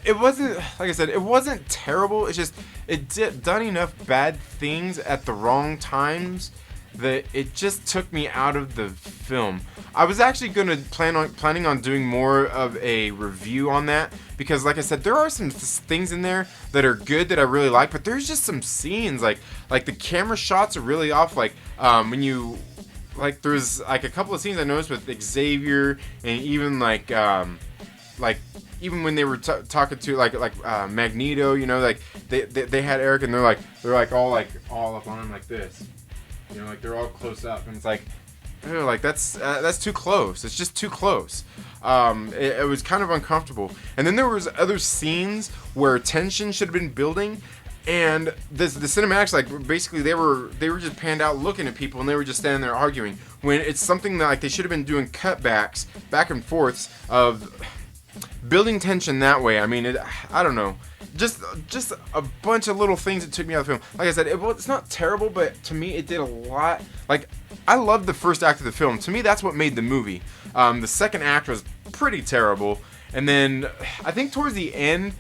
it wasn't terrible. It's just it done enough bad things at the wrong times that it just took me out of the film. I was actually gonna planning on doing more of a review on that, because like I said, there are some things in there that are good that I really like, but there's just some scenes like the camera shots are really off. Like when you there's like a couple of scenes I noticed with Xavier, and even even when they were talking to like Magneto, you know, like they had Eric and they're all up on him like this. You know, like they're all close up, and it's like, ew, like that's too close. It's just too close. It was kind of uncomfortable. And then there was other scenes where tension should have been building, and the cinematics, like basically they were just panned out looking at people, and they were just standing there arguing. When it's something that like they should have been doing cutbacks, back and forths of building tension that way. I mean, I don't know. Just a bunch of little things that took me out of the film. Like I said, it's not terrible, but to me it did a lot. Like, I loved the first act of the film. To me, that's what made the movie. The second act was pretty terrible, and then I think towards the end,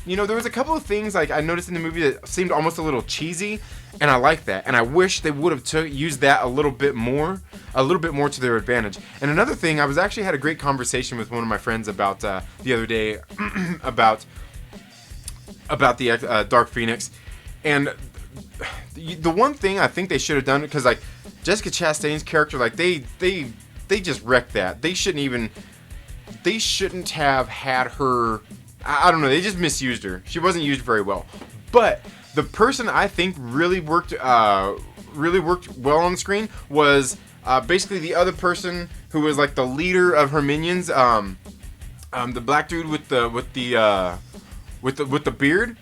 you know, there was a couple of things like I noticed in the movie that seemed almost a little cheesy, and I like that. And I wish they would have used that a little bit more to their advantage. And another thing, I was actually had a great conversation with one of my friends about the other day about the Dark Phoenix, and the one thing I think they should have done, because like Jessica Chastain's character, like they just wrecked that. They shouldn't have had her. I don't know. They just misused her. She wasn't used very well. But the person I think really worked well on screen was basically the other person who was like the leader of her minions. The black dude with the beard.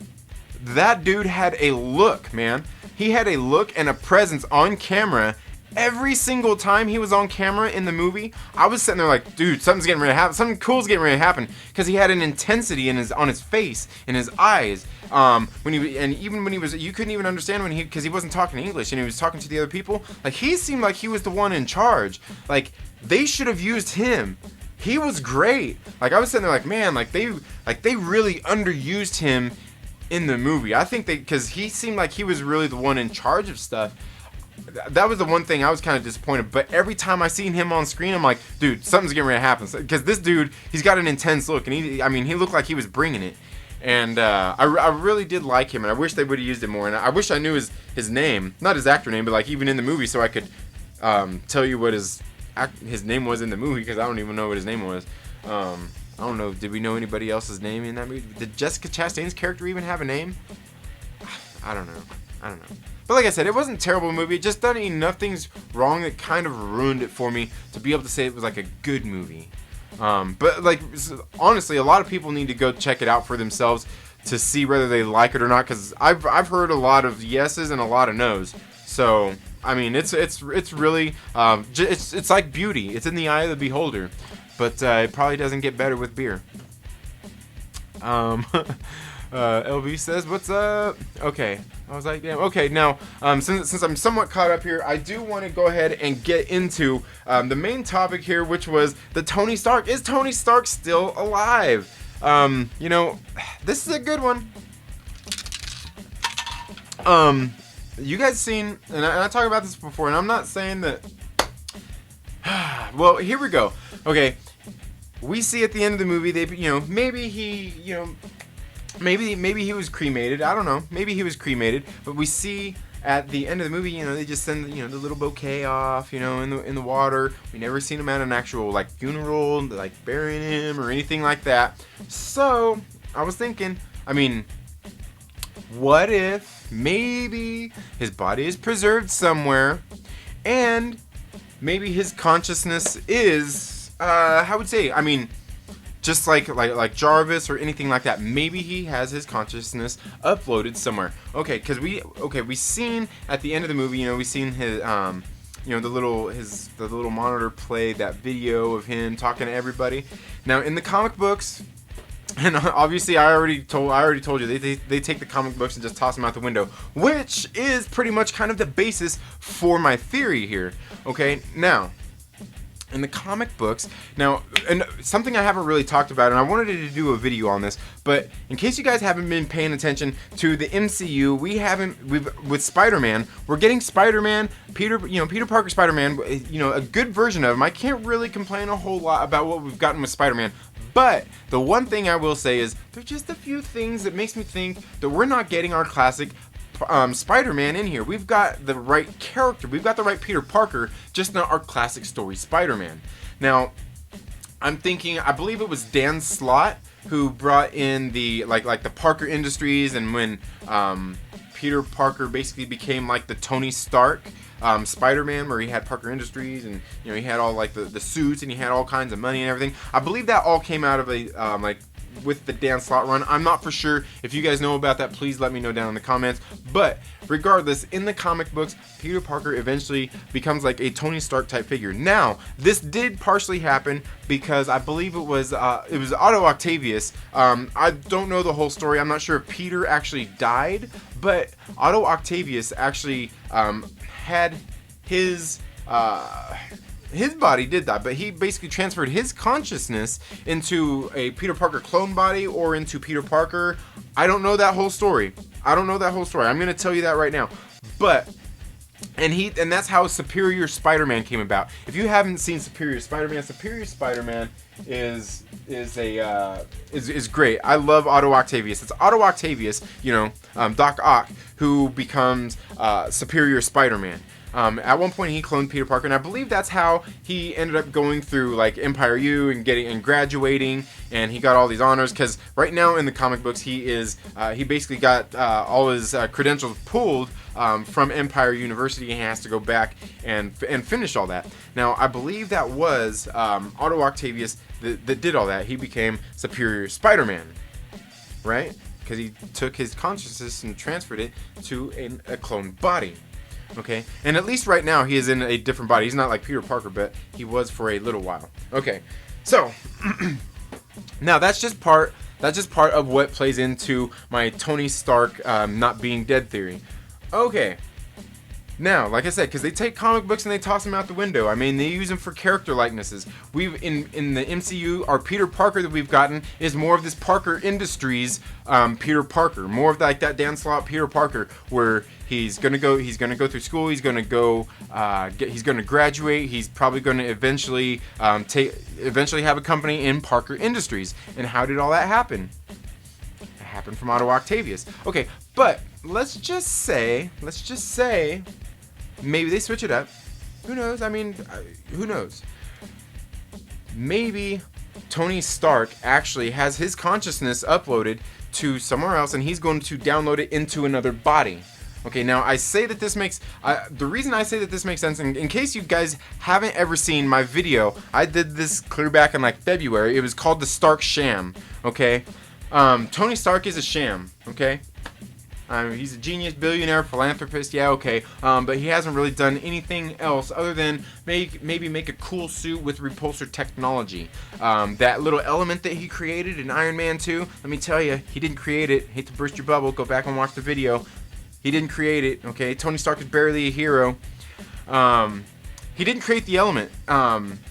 That dude had a look, man. He had a look and a presence on camera. Every single time he was on camera in the movie, I was sitting there like, dude, something's getting ready to happen. Something cool's getting ready to happen, because he had an intensity on his face, in his eyes. Even when he was, you couldn't even understand because he wasn't talking English and he was talking to the other people. Like, he seemed like he was the one in charge. Like, they should have used him. He was great. Like, I was sitting there like, man, they really underused him in the movie. I think because he seemed like he was really the one in charge of stuff. That was the one thing I was kind of disappointed. But every time I seen him on screen, I'm like, dude, something's getting ready to happen. Because this dude, he's got an intense look, and he looked like he was bringing it. And I really did like him, and I wish they would have used it more. And I wish I knew his name, not his actor name, but like even in the movie, so I could tell you what his name was in the movie, because I don't even know what his name was. I don't know. Did we know anybody else's name in that movie? Did Jessica Chastain's character even have a name? I don't know. But like I said, it wasn't a terrible movie. It just done enough things wrong that kind of ruined it for me to be able to say it was like a good movie. But like, honestly, a lot of people need to go check it out for themselves to see whether they like it or not. Because I've heard a lot of yeses and a lot of nos. So I mean, it's really it's like beauty. It's in the eye of the beholder. But it probably doesn't get better with beer. LB says, "What's up?" Okay, I was like, "Damn." Okay, now since I'm somewhat caught up here, I do want to go ahead and get into the main topic here, which was the Tony Stark. Is Tony Stark still alive? You know, this is a good one. You guys seen? And I talked about this before, and I'm not saying that. Well, here we go. Okay, we see at the end of the movie, maybe he Maybe he was cremated. I don't know. Maybe he was cremated. But we see at the end of the movie, they just send the little bouquet off, in the water. We never seen him at an actual like funeral, like burying him or anything like that. So I was thinking, I mean, what if maybe his body is preserved somewhere, and maybe his consciousness is how would say? I mean, just like Jarvis or anything like that. Maybe he has his consciousness uploaded somewhere. Okay, because we seen at the end of the movie, we seen his the little monitor play that video of him talking to everybody. Now in the comic books, and obviously I already told you they take the comic books and just toss them out the window, which is pretty much kind of the basis for my theory here. Okay, now, in the comic books, and something I haven't really talked about, and I wanted to do a video on this, but in case you guys haven't been paying attention to the MCU, with Spider-Man, we're getting Spider-Man, Peter Parker Spider-Man, a good version of him. I can't really complain a whole lot about what we've gotten with Spider-Man, but the one thing I will say is there's just a few things that makes me think that we're not getting our classic Spider-Man in here. We've got the right character. We've got the right Peter Parker, just not our classic story Spider-Man. Now, I'm thinking, I believe it was Dan Slott who brought in the like the Parker Industries, and when Peter Parker basically became like the Tony Stark Spider-Man, where he had Parker Industries, and he had all like the suits, and he had all kinds of money and everything. I believe that all came out of a with the Dan Slott run. I'm not for sure. If you guys know about that, please let me know down in the comments. But regardless, in the comic books, Peter Parker eventually becomes like a Tony Stark type figure. Now, this did partially happen because I believe it was Otto Octavius. I don't know the whole story. I'm not sure if Peter actually died, but Otto Octavius actually had his body did that, but he basically transferred his consciousness into a Peter Parker clone body or into Peter Parker. I don't know that whole story. I'm going to tell you that right now. But And that's how Superior Spider-Man came about. If you haven't seen Superior Spider-Man is great. I love Otto Octavius. It's Otto Octavius, Doc Ock, who becomes Superior Spider-Man. At one point, he cloned Peter Parker, and I believe that's how he ended up going through like Empire U and graduating, and he got all these honors. Because right now in the comic books, he basically got all his credentials pulled from Empire University. He has to go back and finish all that. Now, I believe that was Otto Octavius that did all that. He became Superior Spider-Man, right? Because he took his consciousness and transferred it to a cloned body. Okay, and at least right now he is in a different body. He's not like Peter Parker, but he was for a little while. Okay, so now that's just part of what plays into my Tony Stark not being dead theory. Okay, now like I said, because they take comic books and they toss them out the window. I mean, they use them for character likenesses. We've in the MCU, our Peter Parker that we've gotten is more of this Parker Industries Peter Parker, more of like that Dan Slott Peter Parker, where he's gonna go through school. He's gonna graduate. He's probably gonna eventually have a company in Parker Industries. And how did all that happen? It happened from Otto Octavius. Okay, but let's just say maybe they switch it up. Who knows? I mean, who knows? Maybe Tony Stark actually has his consciousness uploaded to somewhere else, and he's going to download it into another body. Okay, now I say that this makes the reason I say that this makes sense, in case you guys haven't ever seen my video, I did this clear back in like February. It was called the Stark Sham. Okay, Tony Stark is a sham. Okay, he's a genius, billionaire, philanthropist. Yeah, okay, but he hasn't really done anything else other than maybe make a cool suit with repulsor technology. That little element that he created in Iron Man 2. Let me tell you, he didn't create it. Hate to burst your bubble. Go back and watch the video. He didn't create it, okay? Tony Stark is barely a hero. He didn't create the element.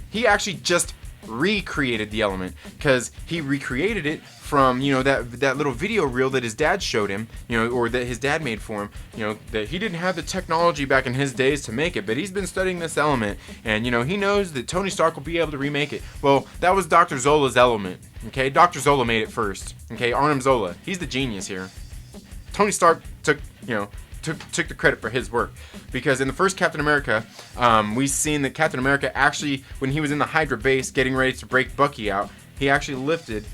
He actually just recreated the element, because he recreated it from, that little video reel that his dad showed him, or that his dad made for him, that he didn't have the technology back in his days to make it, but he's been studying this element, and, he knows that Tony Stark will be able to remake it. Well, that was Dr. Zola's element, okay? Dr. Zola made it first, okay? Arnim Zola, he's the genius here. Tony Stark took the credit for his work, because in the first Captain America, we've seen that Captain America actually, when he was in the Hydra base getting ready to break Bucky out, he actually lifted,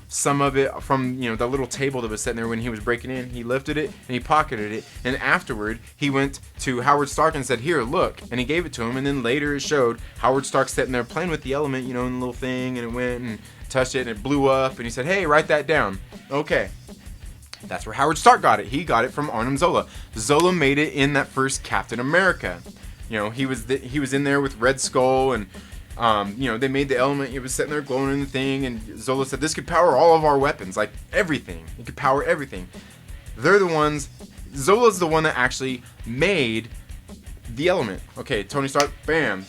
some of it from, the little table that was sitting there when he was breaking in. He lifted it and he pocketed it, and afterward he went to Howard Stark and said, "Here, look," and he gave it to him. And then later it showed Howard Stark sitting there playing with the element, in the little thing, and it went and touched it and it blew up, and he said, "Hey, write that down." Okay. That's where Howard Stark got it. He got it from Arnim Zola. Zola made it in that first Captain America. He was in there with Red Skull, and they made the element. He was sitting there glowing in the thing, and Zola said, "This could power all of our weapons, like everything. It could power everything." They're the ones. Zola's the one that actually made the element. Okay, Tony Stark, bam,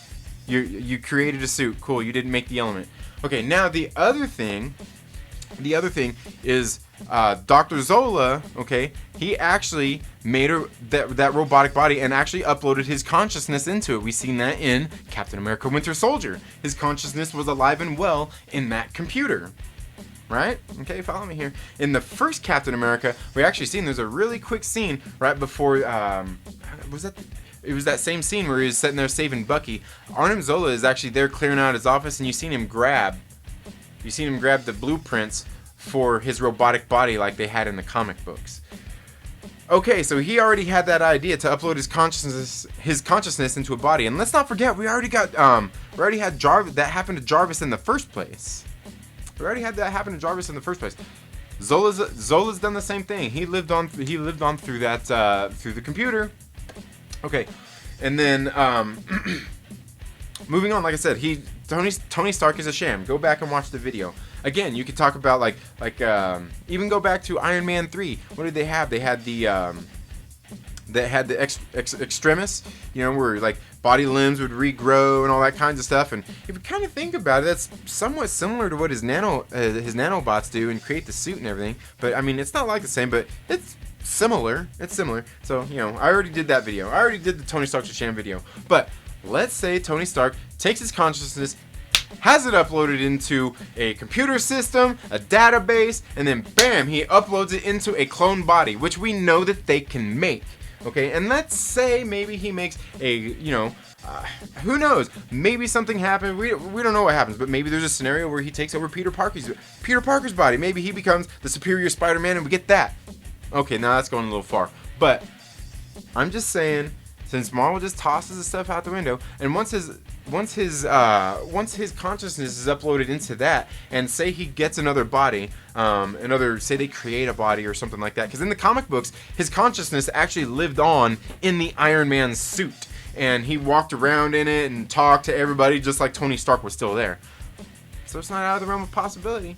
you created a suit. Cool. You didn't make the element. Okay, now the other thing is Dr. Zola, okay, he actually made that robotic body and actually uploaded his consciousness into it. We've seen that in Captain America Winter Soldier. His consciousness was alive and well in that computer. Right? Okay, follow me here. In the first Captain America, we actually seen there's a really quick scene right before, it was that same scene where he was sitting there saving Bucky. Arnim Zola is actually there clearing out his office, and you seen him grab the blueprints for his robotic body like they had in the comic books. Okay, so he already had that idea to upload his consciousness into a body. And let's not forget, we already had Jarvis. That happened to Jarvis in the first place. Zola's done the same thing. He lived on through that through the computer. Okay, and then moving on. Like I said, Tony Stark is a sham. Go back and watch the video. Again, you could talk about like even go back to Iron Man 3. What did they have? They had the extremis, where like body limbs would regrow and all that kinds of stuff. And if you kind of think about it, that's somewhat similar to what his nanobots do and create the suit and everything. But I mean, it's not like the same, but similar. It's similar. So, you know, I already did that video. I already did the Tony Stark Sham video. But let's say Tony Stark takes his consciousness, has it uploaded into a computer system, a database, and then bam, he uploads it into a clone body, which we know that they can make. Okay, and let's say maybe he makes a, you know, who knows? Maybe something happened. We don't know what happens, but maybe there's a scenario where he takes over Peter Parker's body. Maybe he becomes the superior Spider-Man, and we get that. Okay, now that's going a little far, but I'm just saying, since Marvel just tosses the stuff out the window, and once his consciousness is uploaded into that, and say he gets another body, say they create a body or something like that, because in the comic books, his consciousness actually lived on in the Iron Man suit, and he walked around in it and talked to everybody just like Tony Stark was still there. So it's not out of the realm of possibility.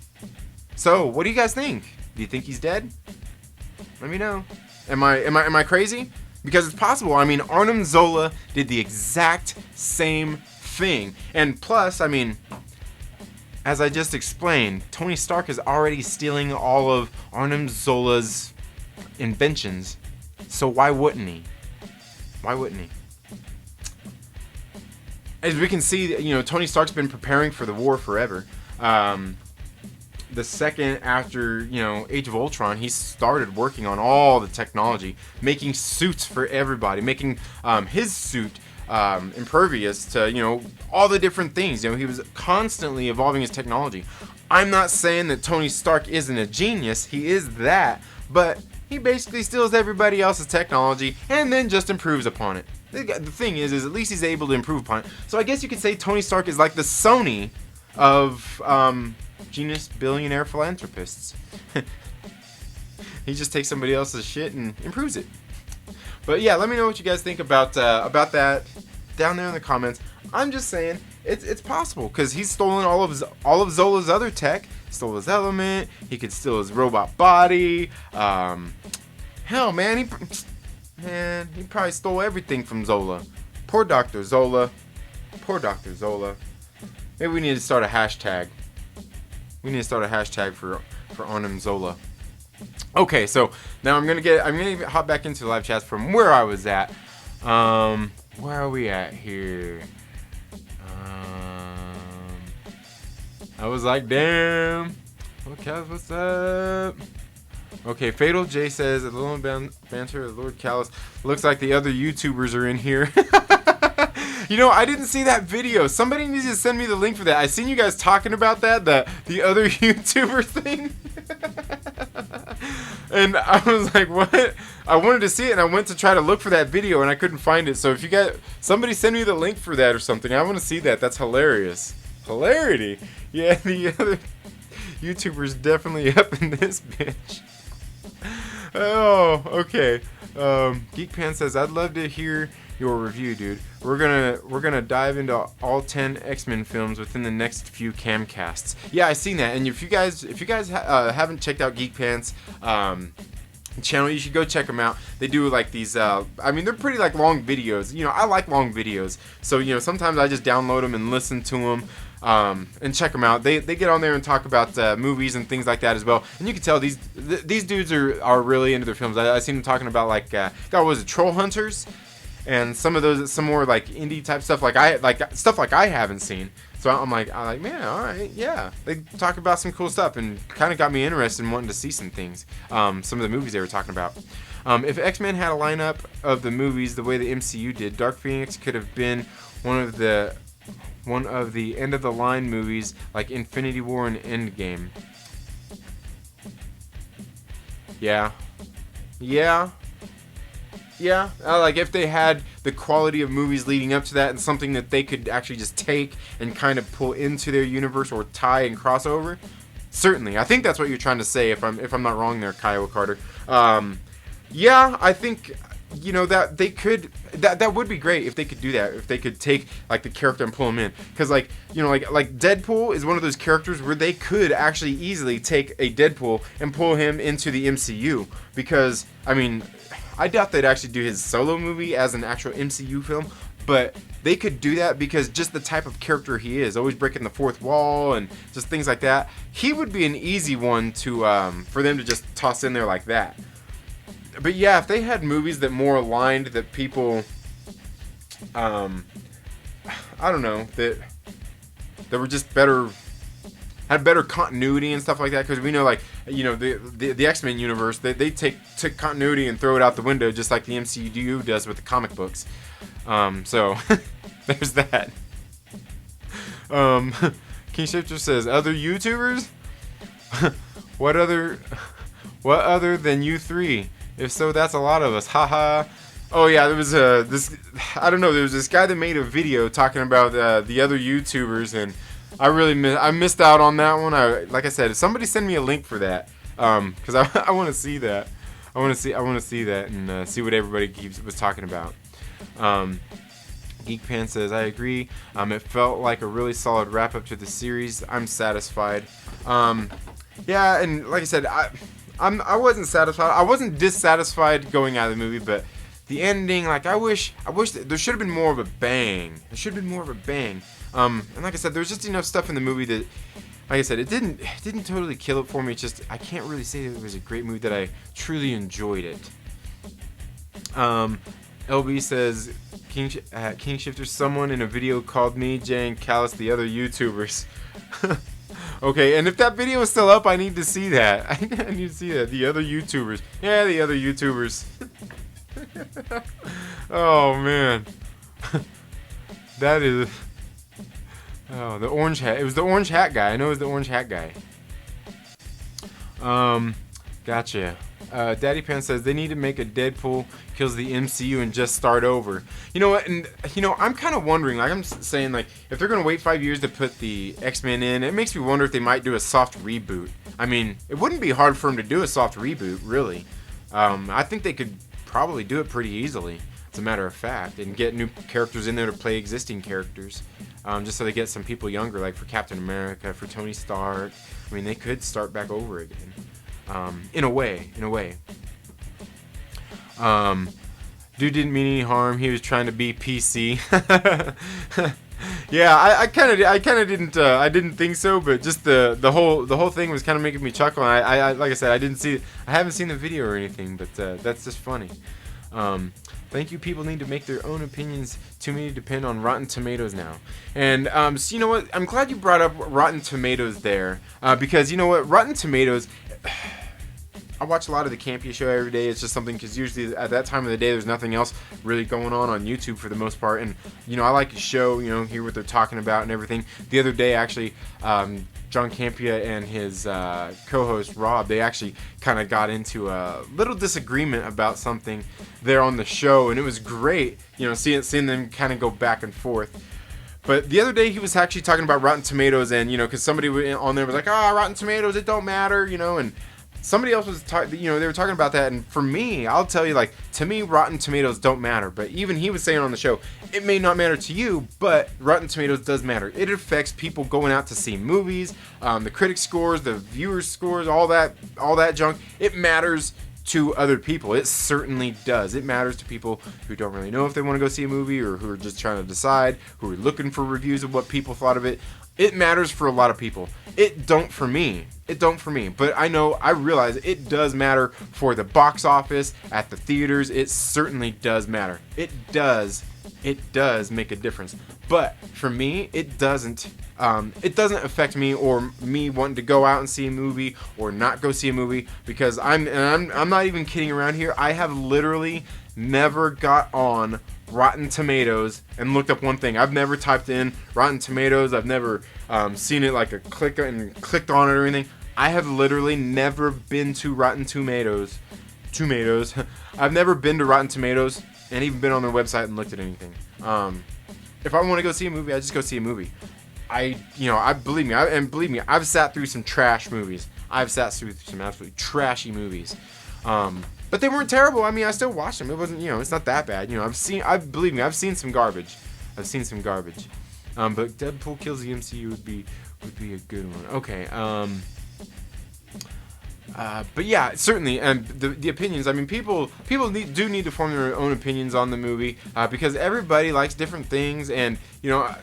So what do you guys think? Do you think he's dead? Let me know. Am I crazy? Because it's possible. I mean, Arnim Zola did the exact same thing. And plus, I mean, as I just explained, Tony Stark is already stealing all of Arnim Zola's inventions. So why wouldn't he? Why wouldn't he? As we can see, you know, Tony Stark's been preparing for the war forever. The second after, you know, Age of Ultron, he started working on all the technology, making suits for everybody, making his suit impervious to, you know, all the different things. You know, he was constantly evolving his technology. I'm not saying that Tony Stark isn't a genius. He is that, but he basically steals everybody else's technology and then just improves upon it. The thing is at least he's able to improve upon it. So I guess you could say Tony Stark is like the Sony of genius billionaire philanthropists. He just takes somebody else's shit and improves it. But yeah, let me know what you guys think about that down there in the comments. I'm just saying it's possible because he's stolen all of Zola's other tech. Stole his element. He could steal his robot body. Hell, man, he probably stole everything from Zola. Poor Dr. Zola. Poor Dr. Zola. Maybe we need to start a hashtag. We need to start a hashtag for Arnim Zola. Okay, so now I'm gonna hop back into the live chats from where I was at. Where are we at here? I was like, damn. Okay, what's up? Okay, Fatal J says, a little banter, Lord Callus. Looks like the other YouTubers are in here. You know, I didn't see that video. Somebody needs to send me the link for that. I seen you guys talking about that, the other YouTuber thing. And I was like, what? I wanted to see it, and I went to try to look for that video, and I couldn't find it. So if you got somebody send me the link for that or something, I want to see that. That's hilarious. Hilarity. Yeah, the other YouTuber's definitely up in this bitch. Oh, okay. Geekpan says, I'd love to hear your review, dude. We're gonna dive into all 10 X-Men films within the next few camcasts. Yeah, I seen that. And if you guys haven't checked out Geekpan's channel, you should go check them out. They do like these I mean, they're pretty like long videos. You know, I like long videos, so you know, sometimes I just download them and listen to them and check them out. They get on there and talk about movies and things like that as well. And you can tell these dudes are really into their films. I seen them talking about like God, was it Troll Hunters? And some more like indie type stuff like I haven't seen. So I'm like, man, all right, yeah. They talk about some cool stuff and kind of got me interested in wanting to see some things. Some of the movies they were talking about. If X-Men had a lineup of the movies the way the MCU did, Dark Phoenix could have been one of the end of the line movies like Infinity War and Endgame. Yeah. Like if they had the quality of movies leading up to that and something that they could actually just take and kind of pull into their universe or tie and cross over, certainly. I think that's what you're trying to say. If I'm not wrong there, Kiowa Carter. Yeah, I think you know that they could. That would be great if they could do that. If they could take like the character and pull him in, because like you know like Deadpool is one of those characters where they could actually easily take a Deadpool and pull him into the MCU. Because I mean, I doubt they'd actually do his solo movie as an actual MCU film, but they could do that because just the type of character he is, always breaking the fourth wall and just things like that. He would be an easy one to for them to just toss in there like that. but yeah, if they had movies that more aligned, that people, I don't know, that were just better, had better continuity and stuff like that, because we know, like, you know, the X-Men universe, they take continuity and throw it out the window, just like the MCU does with the comic books. So there's that. King Shifter says, other YouTubers? What other than you three? If so, that's a lot of us. Haha. Oh yeah, there was this, I don't know, there was this guy that made a video talking about the other YouTubers, and I missed out on that one. Like I said, if somebody send me a link for that, because I want to see that. I want to see that and see what everybody was talking about. Geek Pan says, I agree. It felt like a really solid wrap up to the series. I'm satisfied. Yeah, and like I said, I wasn't satisfied. I wasn't dissatisfied going out of the movie, but the ending, like, I wish that there should have been more of a bang. There should have been more of a bang. And like I said, there's just enough stuff in the movie that, like I said, it didn't totally kill it for me. It's just, I can't really say that it was a great movie, that I truly enjoyed it. LB says, King Shifter, someone in a video called me, Jay, and Callus the other YouTubers. Okay, and if that video is still up, I need to see that. I need to see that. The other YouTubers. Yeah, the other YouTubers. Oh, man. That is... Oh, the orange hat. It was the orange hat guy. I know it was the orange hat guy. Gotcha. Daddy Pan says they need to make a Deadpool kills the MCU and just start over. You know what? And you know, I'm kind of wondering. Like, I'm saying, like, if they're gonna wait 5 years to put the X-Men in, it makes me wonder if they might do a soft reboot. I mean, it wouldn't be hard for them to do a soft reboot, really. I think they could probably do it pretty easily, as a matter of fact, and get new characters in there to play existing characters. Just so they get some people younger, like for Captain America, for Tony Stark. I mean, they could start back over again. In a way. Dude didn't mean any harm. He was trying to be PC. Yeah, I kind of didn't. I didn't think so, but just the whole thing was kind of making me chuckle. And I like I said, I haven't seen the video or anything, but that's just funny. Thank you. People need to make their own opinions. Too many depend on Rotten Tomatoes now. And so you know what? I'm glad you brought up Rotten Tomatoes there, because you know what? Rotten Tomatoes. I watch a lot of the Campia show every day. It's just something, because usually at that time of the day there's nothing else really going on YouTube for the most part. And you know, I like to show, you know, hear what they're talking about and everything. The other day, actually, John Campia and his co-host Rob, they actually kind of got into a little disagreement about something there on the show, and it was great, you know, seeing them kind of go back and forth. But the other day he was actually talking about Rotten Tomatoes, and you know, because somebody on there was like, Rotten Tomatoes, it don't matter, you know, and somebody else was talking, you know, they were talking about that, and for me, I'll tell you, like, to me, Rotten Tomatoes don't matter. But even he was saying on the show, it may not matter to you, but Rotten Tomatoes does matter. It affects people going out to see movies, the critic scores, the viewers scores, all that junk. It matters to other people. It certainly does. It matters to people who don't really know if they want to go see a movie, or who are just trying to decide, who are looking for reviews of what people thought of it. It matters for a lot of people. It don't for me. But I realize it does matter for the box office, at the theaters. It certainly does matter. It does make a difference. But for me, it doesn't affect me, or me wanting to go out and see a movie or not go see a movie, because I'm not even kidding around here. I have literally never got on Rotten Tomatoes and looked up one thing. I've never typed in Rotten Tomatoes. I've never seen it like a click and clicked on it or anything. I have literally never been to Rotten Tomatoes. I've never been to Rotten Tomatoes and even been on their website and looked at anything. If I want to go see a movie, I just go see a movie. Believe me, I've sat through some trash movies. I've sat through some absolutely trashy movies. But they weren't terrible. I mean, I still watched them. It wasn't, it's not that bad. I've seen some garbage. But Deadpool kills the MCU would be a good one. Okay. But yeah, certainly, and the opinions. I mean, people do need to form their own opinions on the movie, because everybody likes different things, and like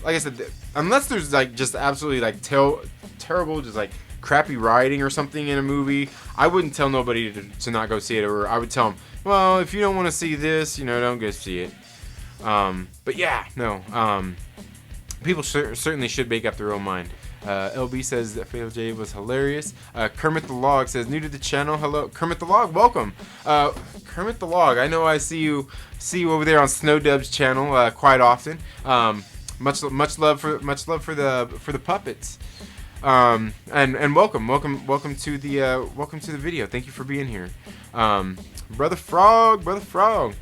I said, unless there's like just absolutely like terrible, just like crappy writing or something in a movie, I wouldn't tell nobody to not go see it, or I would tell them, well, if you don't want to see this, don't go see it. But yeah, no. People certainly should make up their own mind. LB says that Fatal J was hilarious. Kermit the Log says, new to the channel. Hello, Kermit the Log. Welcome. Kermit the Log. I know I see you over there on Snowdub's channel quite often. Much love for the puppets. And welcome to the video. Thank you for being here. Brother Frog.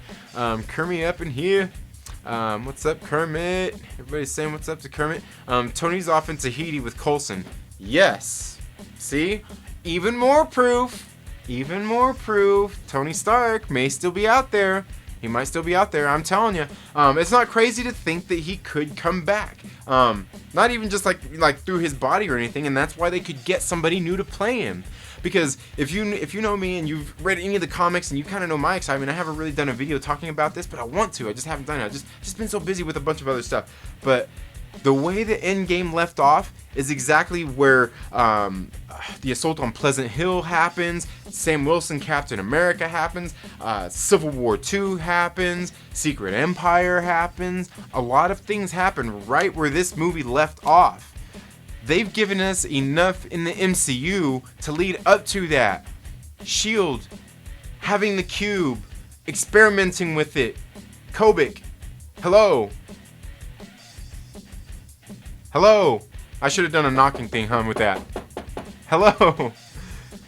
Kermit up in here. What's up, Kermit? Everybody's saying what's up to Kermit. Tony's off in Tahiti with Coulson. Yes. See? Even more proof. Tony Stark may still be out there. He might still be out there. I'm telling you. It's not crazy to think that he could come back. Not even just like through his body or anything. And that's why they could get somebody new to play him. Because if you know me and you've read any of the comics and you kind of know my excitement, I haven't really done a video talking about this, but I want to. I just haven't done it. I've just been so busy with a bunch of other stuff. But the way the Endgame left off is exactly where the assault on Pleasant Hill happens, Sam Wilson Captain America happens, Civil War II happens, Secret Empire happens. A lot of things happen right where this movie left off. They've given us enough in the MCU to lead up to that. SHIELD, having the cube, experimenting with it. Kobik, hello. I should have done a knocking thing, with that. Hello.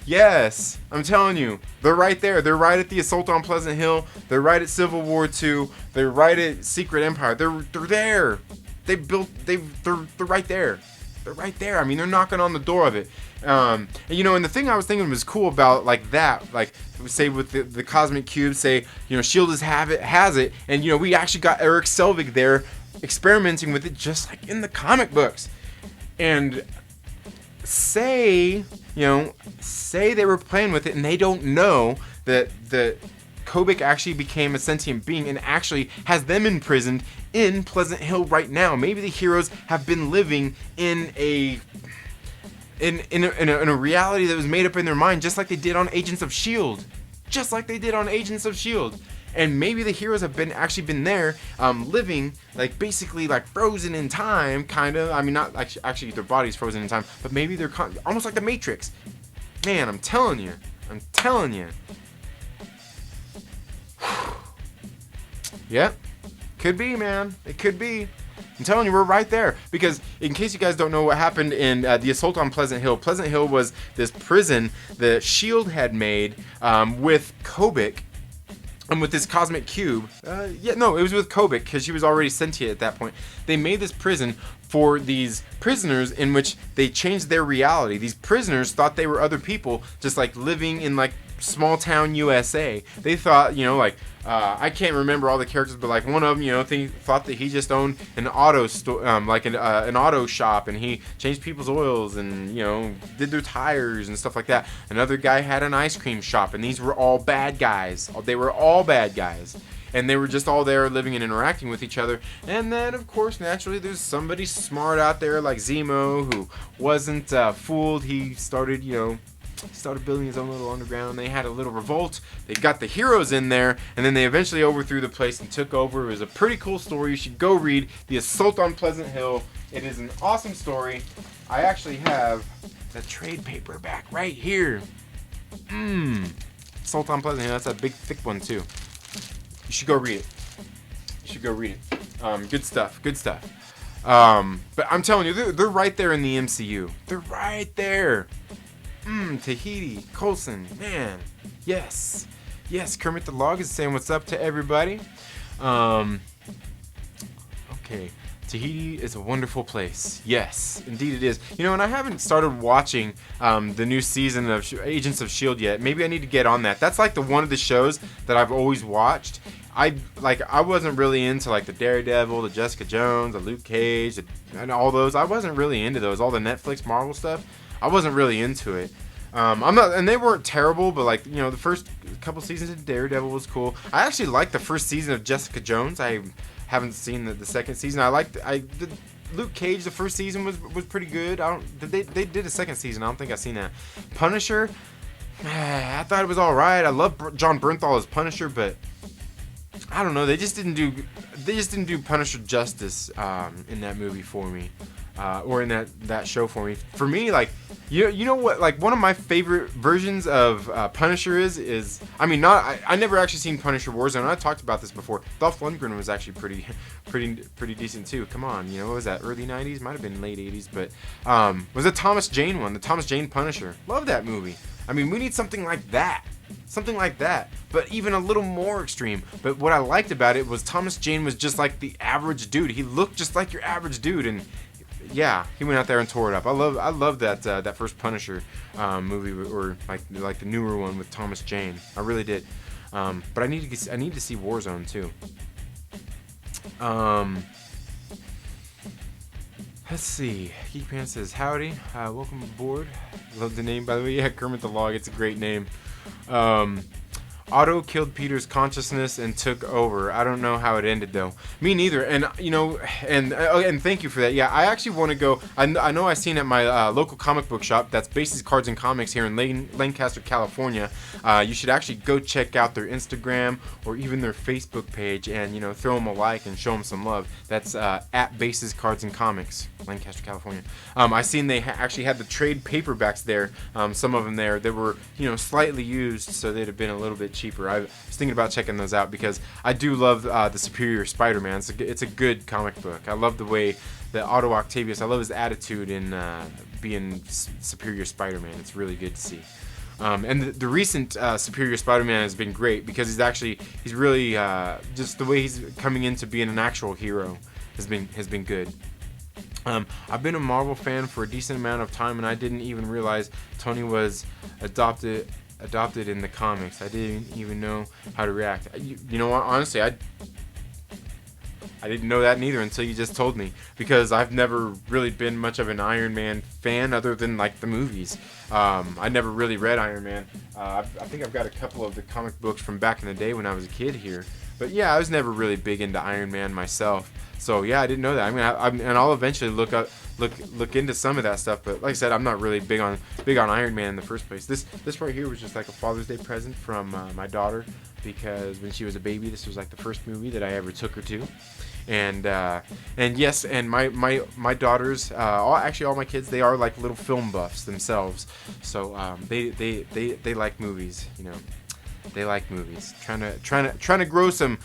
Yes, I'm telling you, they're right there. They're right at the assault on Pleasant Hill. They're right at Civil War II. They're right at Secret Empire. They're there. They're right there. They're right there. I mean, they're knocking on the door of it. And the thing I was thinking was cool about that, say with the cosmic cube, say, SHIELD has it, and we actually got Eric Selvig there experimenting with it just like in the comic books. And say they were playing with it and they don't know that Kobik actually became a sentient being and actually has them imprisoned in Pleasant Hill right now. Maybe the heroes have been living in a reality that was made up in their mind, just like they did on Agents of S.H.I.E.L.D. And maybe the heroes have actually been there, living basically frozen in time, kind of. I mean, not actually their body's frozen in time, but maybe they're almost like the Matrix. Man, I'm telling you. Yeah, could be, man. It could be. I'm telling you, we're right there. Because in case you guys don't know what happened in the assault on Pleasant Hill was this prison that S.H.I.E.L.D. had made with Kobik and with this cosmic cube. It was with Kobik because she was already sentient at that point. They made this prison for these prisoners in which they changed their reality. These prisoners thought they were other people, just living in small town USA. They thought, I can't remember all the characters, but one of them, thought that he just owned an auto store, an auto shop, and he changed people's oils and did their tires and stuff like that. Another guy had an ice cream shop, and these were all bad guys. They were all bad guys. And they were just all there living and interacting with each other. And then, of course, naturally, there's somebody smart out there like Zemo who wasn't fooled. He started building his own little underground. They had a little revolt. They got the heroes in there, and then they eventually overthrew the place and took over. It was a pretty cool story. You should go read The Assault on Pleasant Hill. It is an awesome story. I actually have the trade paperback right here. Assault on Pleasant Hill. That's a big, thick one, too. You should go read it. Good stuff. But I'm telling you, they're right there in the MCU. They're right there. Tahiti, Coulson, man. Yes, Kermit the Log is saying what's up to everybody. Okay, Tahiti is a wonderful place. Yes, indeed it is. And I haven't started watching the new season of Agents of S.H.I.E.L.D. yet. Maybe I need to get on that. That's one of the shows that I've always watched. I wasn't really into the Daredevil, the Jessica Jones, the Luke Cage, and all those. I wasn't really into those. All the Netflix Marvel stuff. I wasn't really into it. I'm not, and they weren't terrible, but the first couple seasons of Daredevil was cool. I actually liked the first season of Jessica Jones. I haven't seen the second season. The Luke Cage, the first season was pretty good. They did a second season. I don't think I've seen that. Punisher, I thought it was all right. I love John Bernthal as Punisher, but I don't know. They just didn't do Punisher justice in that movie for me, or in that show for me. For me, like you know what? Like one of my favorite versions of Punisher is I never actually seen Punisher Warzone. I talked about this before. Dolph Lundgren was actually pretty decent too. Come on, what was that? Early '90s? Might have been late '80s, but was the Thomas Jane one? The Thomas Jane Punisher. Love that movie. We need something like that. Something like that, but even a little more extreme. But what I liked about it was Thomas Jane was just like the average dude. He looked just like your average dude, and yeah, he went out there and tore it up. I love that first Punisher movie, or like the newer one with Thomas Jane. I really did. But I need to see Warzone too. Let's see. Hickman says, howdy. Welcome aboard. Love the name, by the way. Yeah, Kermit the Log. It's a great name. Otto killed Peter's consciousness and took over. I don't know how it ended though. Me neither. And and thank you for that. Yeah, I actually want to go. I know I seen at my local comic book shop. That's Bases Cards and Comics here in Lancaster, California. You should actually go check out their Instagram or even their Facebook page, and throw them a like and show them some love. That's at Bases Cards and Comics, Lancaster, California. I seen they actually had the trade paperbacks there. Some of them there that were slightly used, so they'd have been a little bit cheaper. I was thinking about checking those out because I do love the Superior Spider-Man. It's a good comic book. I love the way that Otto Octavius, I love his attitude in being Superior Spider-Man. It's really good to see. And the recent Superior Spider-Man has been great because he's really just the way he's coming into being an actual hero has been good. I've been a Marvel fan for a decent amount of time, and I didn't even realize Tony was adopted in the comics. I didn't even know how to react. You know what? Honestly, I didn't know that neither until you just told me, because I've never really been much of an Iron Man fan other than like the movies. I never really read Iron Man. I think I've got a couple of the comic books from back in the day when I was a kid here. But yeah, I was never really big into Iron Man myself. So yeah, I didn't know that. And I'll eventually look into some of that stuff. But like I said, I'm not really big on Iron Man in the first place. This right here was just like a Father's Day present from my daughter, because when she was a baby, this was like the first movie that I ever took her to. And yes, and my daughters, all my kids, they are like little film buffs themselves. So they like movies, They like movies. Trying to grow some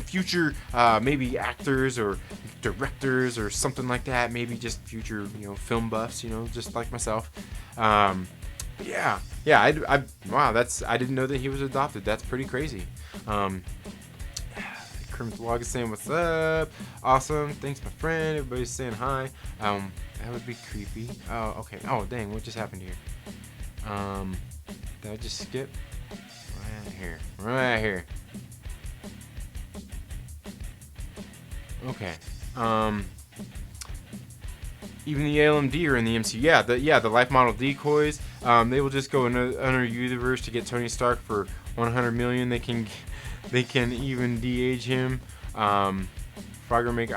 future maybe actors or directors or something like that. Maybe just future film buffs. Just like myself. Yeah. Wow. I didn't know that he was adopted. That's pretty crazy. Kermit the Log is saying what's up. Awesome. Thanks, my friend. Everybody's saying hi. That would be creepy. Oh, okay. Oh, dang. What just happened here? Did I just skip? Right here. Okay. Even the ALMD are in the MCU. Yeah, the life model decoys. They will just go in another universe to get Tony Stark for $100 million. They can even de-age him. Frogger making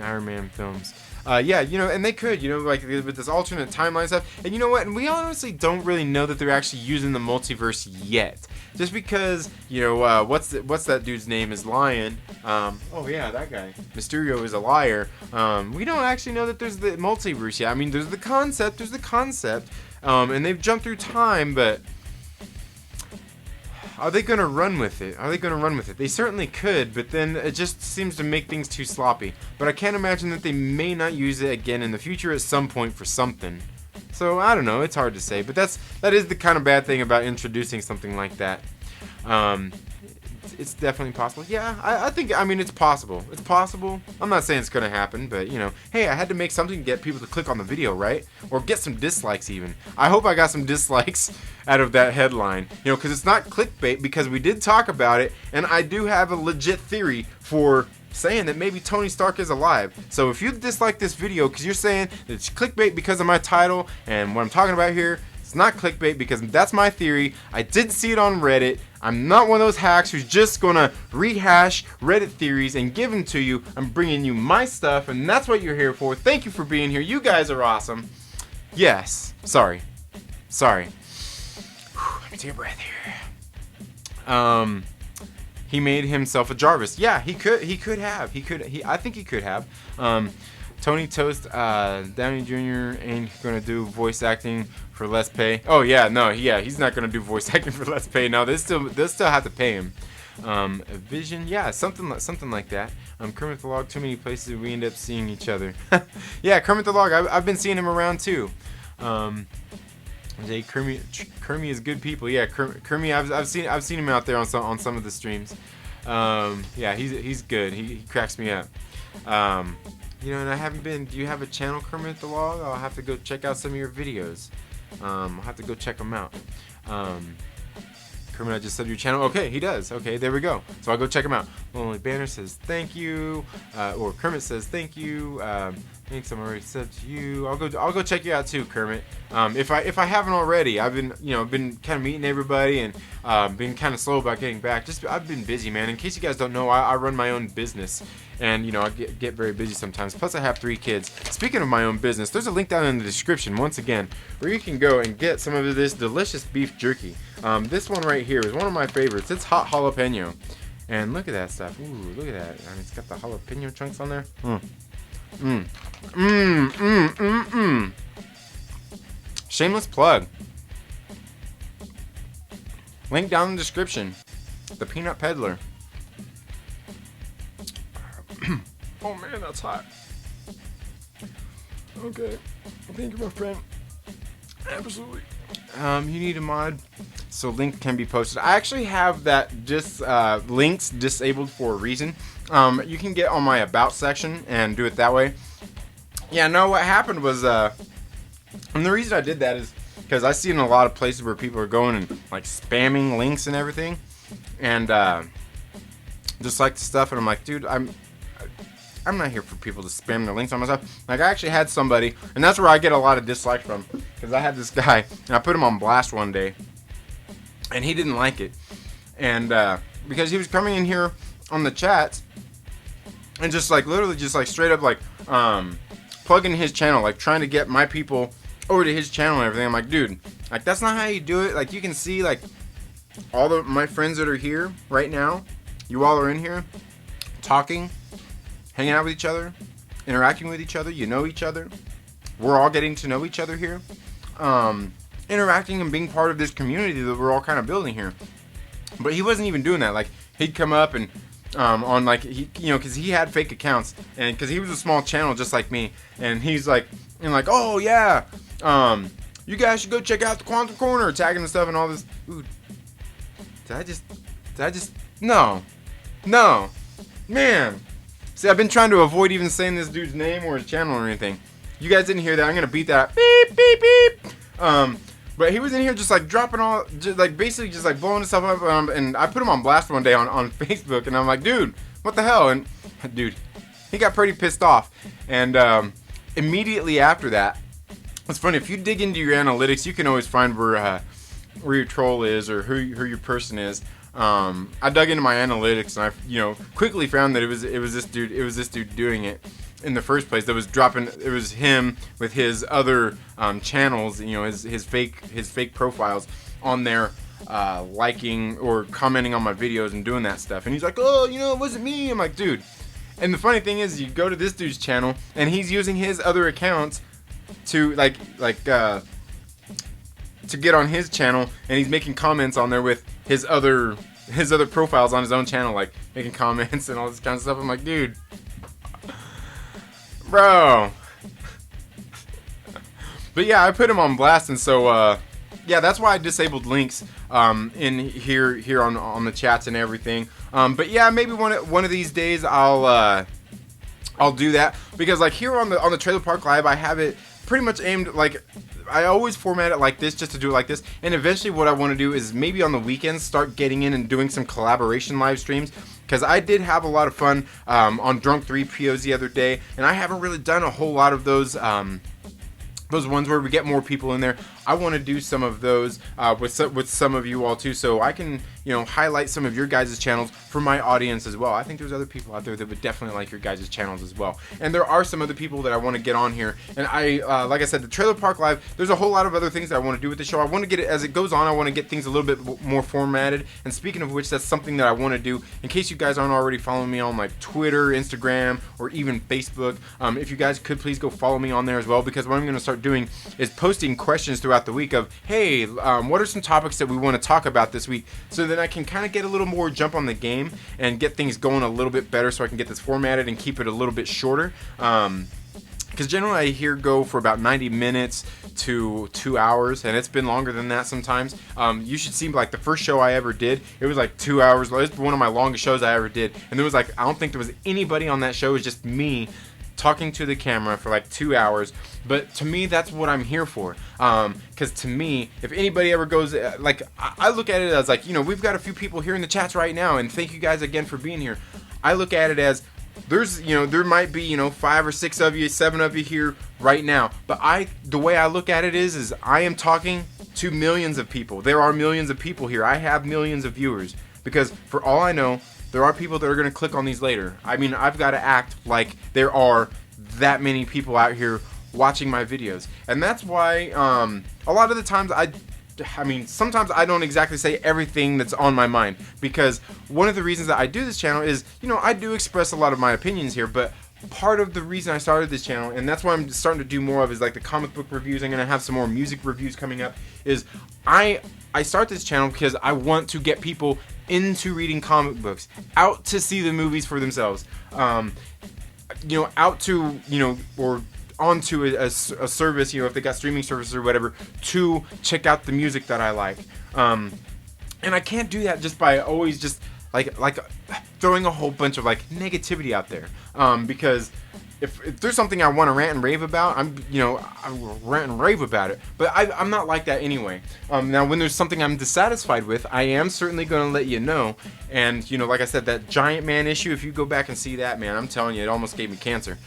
Iron Man films. And they could, like with this alternate timeline stuff. And you know what? And we honestly don't really know that they're actually using the multiverse yet. Just because, what's that dude's name is lying. Oh yeah, that guy. Mysterio is a liar. We don't actually know that there's the multiverse yet. There's the concept. And they've jumped through time, but are they going to run with it? They certainly could, but then it just seems to make things too sloppy. But I can't imagine that they may not use it again in the future at some point for something. So, I don't know. It's hard to say. But that is the kind of bad thing about introducing something like that. It's definitely possible. Yeah, I think, it's possible. It's possible. I'm not saying it's going to happen, but, hey, I had to make something to get people to click on the video, right? Or get some dislikes even. I hope I got some dislikes out of that headline, because it's not clickbait, because we did talk about it, and I do have a legit theory for saying that maybe Tony Stark is alive. So if you dislike this video because you're saying that it's clickbait because of my title and what I'm talking about here, it's not clickbait because that's my theory. I did see it on Reddit. I'm not one of those hacks who's just gonna rehash Reddit theories and give them to you. I'm bringing you my stuff, and that's what you're here for. Thank you for being here. You guys are awesome. Yes. Sorry. Let me take a breath here. He made himself a Jarvis. Yeah, he could have. I think he could have. Tony Toast, Downey Jr. ain't gonna do voice acting for less pay. Oh yeah, no, he's not gonna do voice acting for less pay. No, they'll still have to pay him. Vision, yeah, something like that. Kermit the Log, too many places we end up seeing each other. Yeah, Kermit the Log, I've been seeing him around too. Jay Kermit is good people. Yeah, Kermit, I've seen him out there on some of the streams. Yeah, he's good. He cracks me up. You know, and I haven't been. Do you have a channel, Kermit the Log? I'll have to go check out some of your videos. I'll have to go check them out. Kermit, I just said your channel. Okay, he does. Okay, there we go. So I'll go check him out. Lonely Banner says thank you, or Kermit says thank you. Thanks, I'm already subbed to you. I'll go check you out too, Kermit. If I haven't already, I've been kind of meeting everybody and been kind of slow about getting back. I've been busy, man. In case you guys don't know, I run my own business, and I get very busy sometimes. Plus, I have 3 kids. Speaking of my own business, there's a link down in the description once again where you can go and get some of this delicious beef jerky. This one right here is one of my favorites. It's hot jalapeno, and look at that stuff. Ooh, look at that. I mean, it's got the jalapeno chunks on there. Shameless plug. Link down in the description. The Peanut Peddler. Oh man, that's hot. Okay. Thank you, my friend. Absolutely. You need a mod, so link can be posted. I actually have that links disabled for a reason. You can get on my about section and do it that way. Yeah, no, what happened was, and the reason I did that is because I see in a lot of places where people are going and like spamming links and everything, and just like the stuff, and I'm like, dude, I'm not here for people to spam their links on my stuff. Like, I actually had somebody, and that's where I get a lot of dislikes from, because I had this guy, and I put him on blast one day, and he didn't like it, and because he was coming in here on the chats, and just like literally just like straight up like plugging his channel, like trying to get my people over to his channel and everything. I'm like, dude, like that's not how you do it. Like, you can see like all of my friends that are here right now, you all are in here talking, hanging out with each other, interacting with each other. You know each other. We're all getting to know each other here, interacting and being part of this community that we're all kind of building here. But he wasn't even doing that. Like, he'd come up and on like because he had fake accounts, and because he was a small channel just like me, and he's like, oh yeah, you guys should go check out the Quantum Corner, tagging and stuff and all this. Ooh, did I just no, man. See, I've been trying to avoid even saying this dude's name or his channel or anything. You guys didn't hear that. I'm gonna beat that. Beep beep beep. But he was in here just like dropping all, just like basically just like blowing himself up, and I put him on blast one day on Facebook, and I'm like, dude, what the hell? And dude, he got pretty pissed off, and immediately after that, it's funny, if you dig into your analytics, you can always find where your troll is or who your person is. I dug into my analytics, and I quickly found that it was this dude doing it in the first place. That was dropping. It was him with his other channels, his fake profiles on there, liking or commenting on my videos and doing that stuff. And he's like, oh, it wasn't me. I'm like, dude. And the funny thing is, you go to this dude's channel, and he's using his other accounts to to get on his channel, and he's making comments on there with his other profiles on his own channel, like making comments and all this kind of stuff. I'm like, dude, bro. But yeah, I put him on blast, and so yeah, that's why I disabled links in here on the chats and everything. But yeah, maybe one of these days I'll do that, because like here on the Trailer Park Live, I have it pretty much aimed, like I always format it like this, just to do it like this. And eventually what I want to do is maybe on the weekends start getting in and doing some collaboration live streams, because I did have a lot of fun on Drunk 3 POs the other day, and I haven't really done a whole lot of those ones where we get more people in there. I want to do some of those with some of you all too, so I can, you know, highlight some of your guys' channels for my audience as well. I think there's other people out there that would definitely like your guys' channels as well. And there are some other people that I want to get on here. And like I said, the Trailer Park Live, there's a whole lot of other things that I want to do with the show. I want to get it, as it goes on, I want to get things a little bit more formatted. And speaking of which, that's something that I want to do. In case you guys aren't already following me on like Twitter, Instagram, or even Facebook, if you guys could please go follow me on there as well, because what I'm going to start doing is posting questions throughout the week of, hey, what are some topics that we want to talk about this week, so that I can kind of get a little more jump on the game and get things going a little bit better, so I can get this formatted and keep it a little bit shorter. Because generally I hear go for about 90 minutes to 2 hours, and it's been longer than that sometimes. You should see, like, the first show I ever did, it was like 2 hours. It's one of my longest shows I ever did, and there was like, I don't think there was anybody on that show. It was just me talking to the camera for like 2 hours. But to me, that's what I'm here for. Because to me, if anybody ever goes, like, I look at it as like, you know, we've got a few people here in the chats right now, and thank you guys again for being here. I look at it as, there's, you know, there might be, you know, 5 or 6 of you, 7 of you here right now, but the way I look at it is I am talking to millions of people. There are millions of people here. I have millions of viewers, because for all I know, there are people that are going to click on these later. I mean, I've got to act like there are that many people out here watching my videos, and that's why a lot of the times I mean, sometimes I don't exactly say everything that's on my mind, because one of the reasons that I do this channel is, you know, I do express a lot of my opinions here, but part of the reason I started this channel, and that's what I'm starting to do more of, is like the comic book reviews. I'm going to have some more music reviews coming up, is I start this channel because I want to get people into reading comic books, out to see the movies for themselves, you know, out to, you know, or onto a service, you know, if they got streaming services or whatever, to check out the music that I like. And I can't do that just by always just like throwing a whole bunch of like negativity out there, because if there's something I want to rant and rave about, I rant and rave about it. But I'm not like that anyway. Now, when there's something I'm dissatisfied with, I am certainly going to let you know. And, you know, like I said, that Giant Man issue, if you go back and see that, man, I'm telling you, it almost gave me cancer.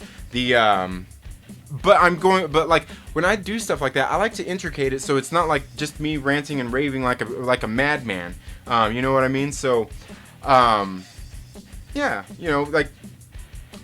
But like, when I do stuff like that, I like to intricate it so it's not like just me ranting and raving like a madman. You know what I mean? So, yeah, you know, like,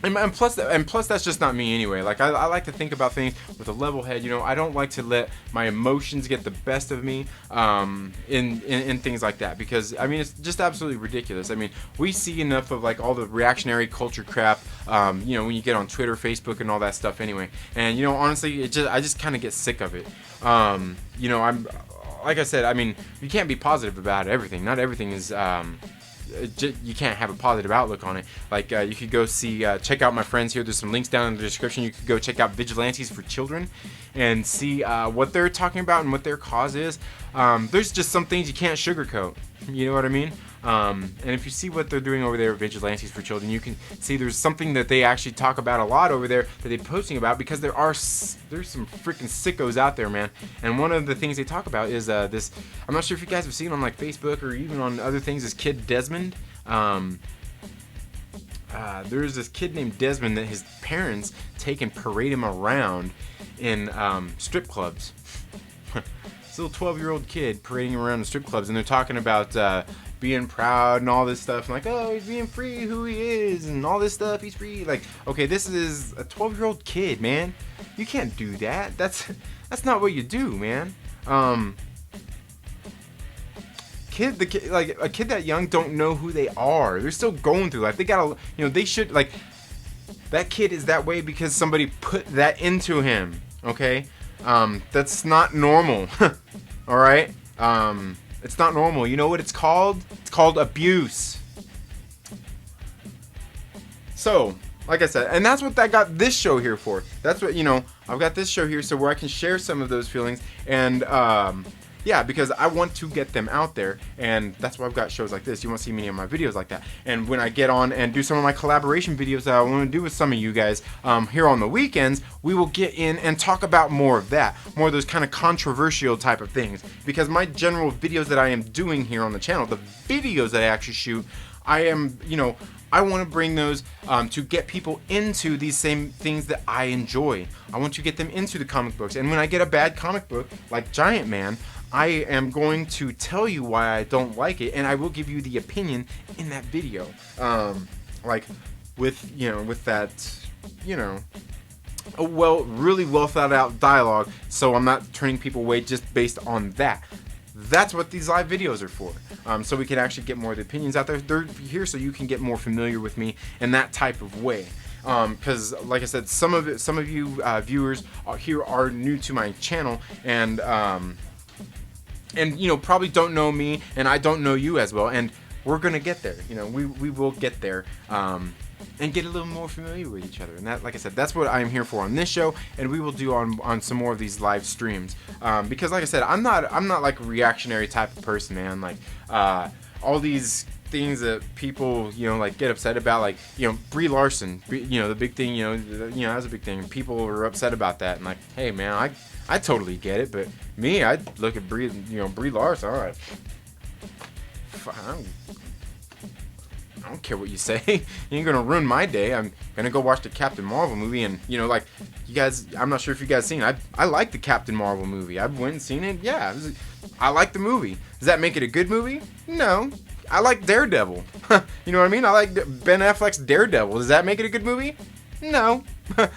and plus that's just not me anyway. Like, I like to think about things with a level head. You know, I don't like to let my emotions get the best of me in things like that, because I mean, it's just absolutely ridiculous. I mean, we see enough of like all the reactionary culture crap, you know, when you get on Twitter, Facebook, and all that stuff anyway. And, you know, honestly, I just kind of get sick of it. You know, like I said, I mean, you can't be positive about everything. Not everything is you can't have a positive outlook on it. Like, you could go see, check out my friends here. There's some links down in the description. You could go check out Vigilantes for Children and see what they're talking about and what their cause is. There's just some things you can't sugarcoat. You know what I mean? And if you see what they're doing over there at Vigilantes for Children, you can see there's something that they actually talk about a lot over there that they're posting about, because there's some freaking sickos out there, man. And one of the things they talk about is this, I'm not sure if you guys have seen on like Facebook or even on other things, this kid Desmond. There's this kid named Desmond that his parents take and parade him around in strip clubs. This little 12-year-old kid parading around in strip clubs, and they're talking about being proud and all this stuff, and like, oh, he's being free, who he is, and all this stuff, he's free. Like, okay, this is a 12-year-old kid, man. You can't do that. That's not what you do, man. Like a kid that young don't know who they are. They're still going through life. They gotta, you know, they should, like, that kid is that way because somebody put that into him. Okay, that's not normal. All right, it's not normal. You know what it's called? It's called abuse. So, like I said, and that's what I got this show here for. That's what, you know, I've got this show here so where I can share some of those feelings, and yeah, because I want to get them out there, and that's why I've got shows like this. You won't see many of my videos like that. And when I get on and do some of my collaboration videos that I want to do with some of you guys here on the weekends, we will get in and talk about more of that, more of those kind of controversial type of things. Because my general videos that I am doing here on the channel, the videos that I actually shoot, I am, you know, I want to bring those to get people into these same things that I enjoy. I want to get them into the comic books. And when I get a bad comic book like Giant Man, I am going to tell you why I don't like it, and I will give you the opinion in that video. Like with that, really well thought out dialogue, so I'm not turning people away just based on that. That's what these live videos are for, so we can actually get more of the opinions out there. They're here so you can get more familiar with me in that type of way. Because, like I said, some of you viewers here are new to my channel, and probably don't know me, and I don't know you as well, and we're gonna get there. We will get there, and get a little more familiar with each other. And that, like I said, that's what I'm here for on this show, and we will do on some more of these live streams. Because, like I said, I'm not like a reactionary type of person, man. Like all these things that people like get upset about, like Brie Larson, the big thing, that's a big thing. People are upset about that, and like, hey man, I totally get it, but me, I look at Brie Larson, all right, I don't care what you say. You ain't gonna ruin my day. I'm gonna go watch the Captain Marvel movie, and like you guys, I'm not sure if you guys seen it. I like the Captain Marvel movie. I went and seen it. Yeah, I like the movie. Does that make it a good movie? No. I like Daredevil. You know what I mean? I like Ben Affleck's Daredevil. Does that make it a good movie? No.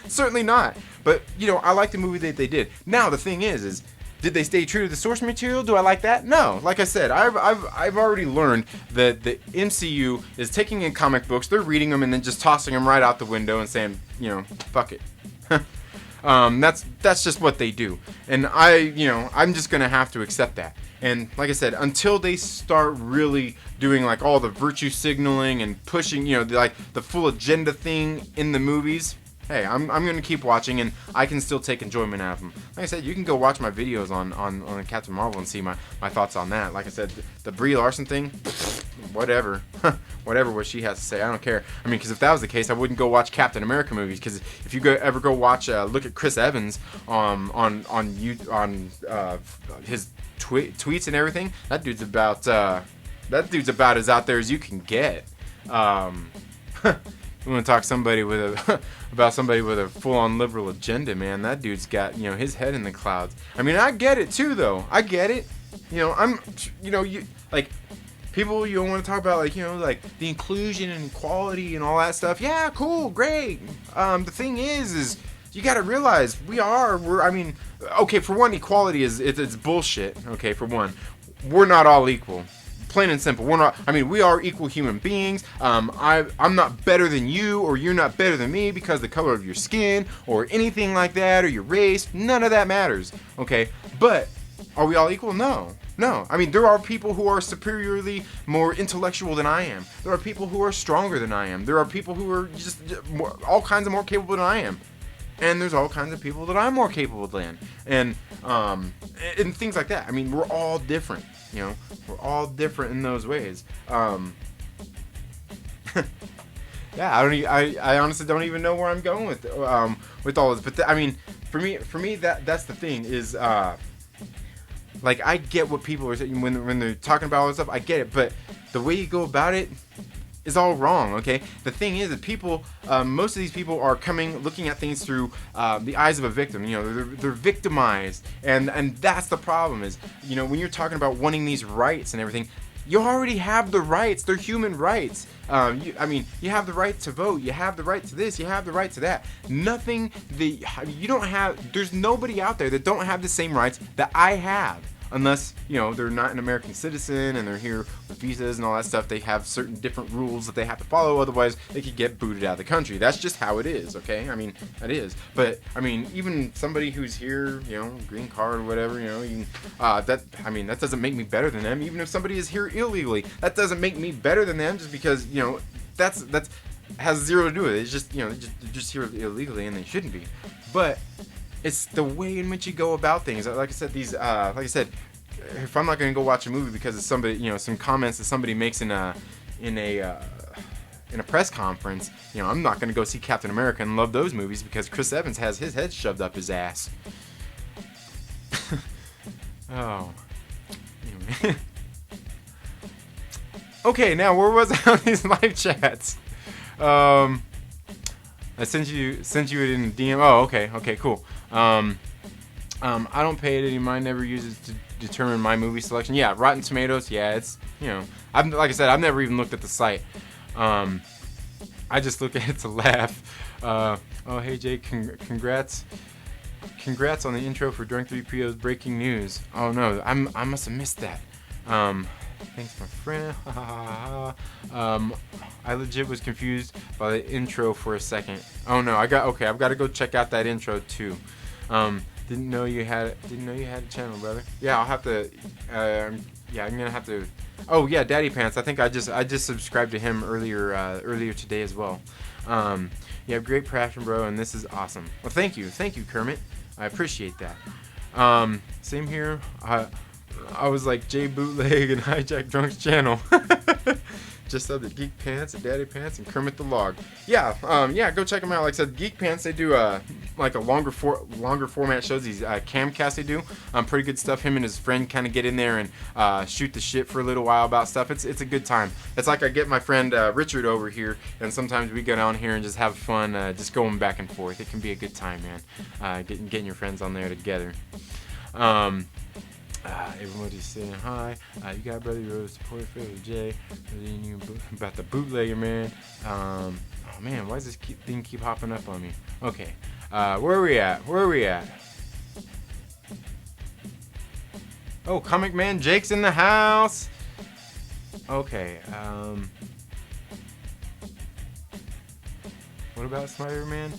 Certainly not. But I like the movie that they did. Now the thing is did they stay true to the source material? Do I like that? No. Like I said, I've already learned that the MCU is taking in comic books, they're reading them, and then just tossing them right out the window and saying, fuck it. That's just what they do, and I'm just gonna have to accept that. And like I said, until they start really doing like all the virtue signaling and pushing, like the full agenda thing in the movies, hey, I'm gonna keep watching, and I can still take enjoyment out of them. Like I said, you can go watch my videos on Captain Marvel and see my thoughts on that. Like I said, the Brie Larson thing, whatever, whatever what she has to say, I don't care. I mean, because if that was the case, I wouldn't go watch Captain America movies. Because if you ever go watch, look at Chris Evans on his tweets and everything, that dude's about as out there as you can get. You want to talk about somebody with a full-on liberal agenda, man? That dude's got his head in the clouds. I mean, I get it too, though. I get it. Like people want to talk about like the inclusion and equality and all that stuff. Yeah, cool, great. The thing is you got to realize okay, for one, equality it's bullshit. Okay, for one, we're not all equal. Plain and simple. We're not. I mean, we are equal human beings. I'm not better than you, or you're not better than me because the color of your skin or anything like that, or your race. None of that matters. Okay, but are we all equal? No. I mean, there are people who are superiorly more intellectual than I am. There are people who are stronger than I am. There are people who are just all kinds of more capable than I am. And there's all kinds of people that I'm more capable than, and things like that. I mean, we're all different. We're all different in those ways. Yeah, I honestly don't even know where I'm going with all this. But I mean, for me, that's the thing is, like, I get what people are saying when they're talking about all this stuff. I get it, but the way you go about it is all wrong. Okay, the thing is that people, most of these people are looking at things through the eyes of a victim. They're victimized, and that's the problem. Is when you're talking about wanting these rights and everything, you already have the rights. They're human rights. You have the right to vote. You have the right to this. You have the right to that. You don't have. There's nobody out there that don't have the same rights that I have. Unless, they're not an American citizen and they're here with visas and all that stuff. They have certain different rules that they have to follow. Otherwise, they could get booted out of the country. That's just how it is, okay? I mean, that is. But, I mean, even somebody who's here, green card or whatever, that doesn't make me better than them. Even if somebody is here illegally, that doesn't make me better than them just because, that's has zero to do with it. It's just, they're just here illegally and they shouldn't be. But it's the way in which you go about things. Like I said, if I'm not going to go watch a movie because of somebody, some comments that somebody makes in a press conference, I'm not going to go see Captain America and love those movies because Chris Evans has his head shoved up his ass. Oh. Anyway. Okay, now where was I on these live chats? I sent you it in a DM. Oh, okay, cool. I don't pay it any mind. Never use it to determine my movie selection. Yeah, Rotten Tomatoes. Yeah, it's like I said, I've never even looked at the site. I just look at it to laugh. Oh, hey Jake, congrats on the intro for Drunk 3PO's breaking news. Oh no, I must have missed that. Thanks, my friend. I legit was confused by the intro for a second. Oh no, I've got to go check out that intro too. Didn't know you had a channel, brother. Yeah, I'll have to. I'm gonna have to. Oh yeah, Daddy Pants. I think I just subscribed to him earlier today as well. You have great passion, bro, and this is awesome. Well, thank you, Kermit. I appreciate that. Same here. I was like Jay Bootleg and Hijack Drunk's channel. Just up at Geek Pants and Daddy Pants and Kermit the Log. Yeah, go check them out. Like I said, Geek Pants, they do like a longer format shows. These camcasts they do. Pretty good stuff. Him and his friend kind of get in there and shoot the shit for a little while about stuff. It's a good time. It's like I get my friend Richard over here, and sometimes we get on here and just have fun, just going back and forth. It can be a good time, man. Getting your friends on there together. Everybody's saying hi. You got Brother Rose, support for Jay. About the bootlegger, man. Oh man, why does this thing keep hopping up on me? Okay, where are we at? Oh, Comic Man Jake's in the house. Okay. What about Spider-Man?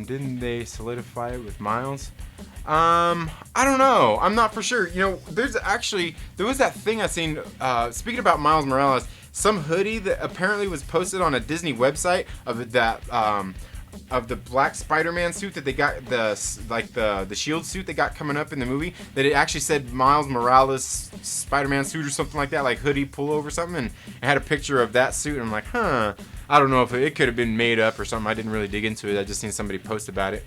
Didn't they solidify it with Miles? I don't know. I'm not for sure. there was that thing I seen, speaking about Miles Morales, some hoodie that apparently was posted on a Disney website of that, of the black Spider-Man suit that they got, the shield suit they got coming up in the movie, that it actually said Miles Morales Spider-Man suit or something like that, like hoodie pullover something, and it had a picture of that suit, and I'm like, I don't know if it could have been made up or something. I didn't really dig into it. I just seen somebody post about it.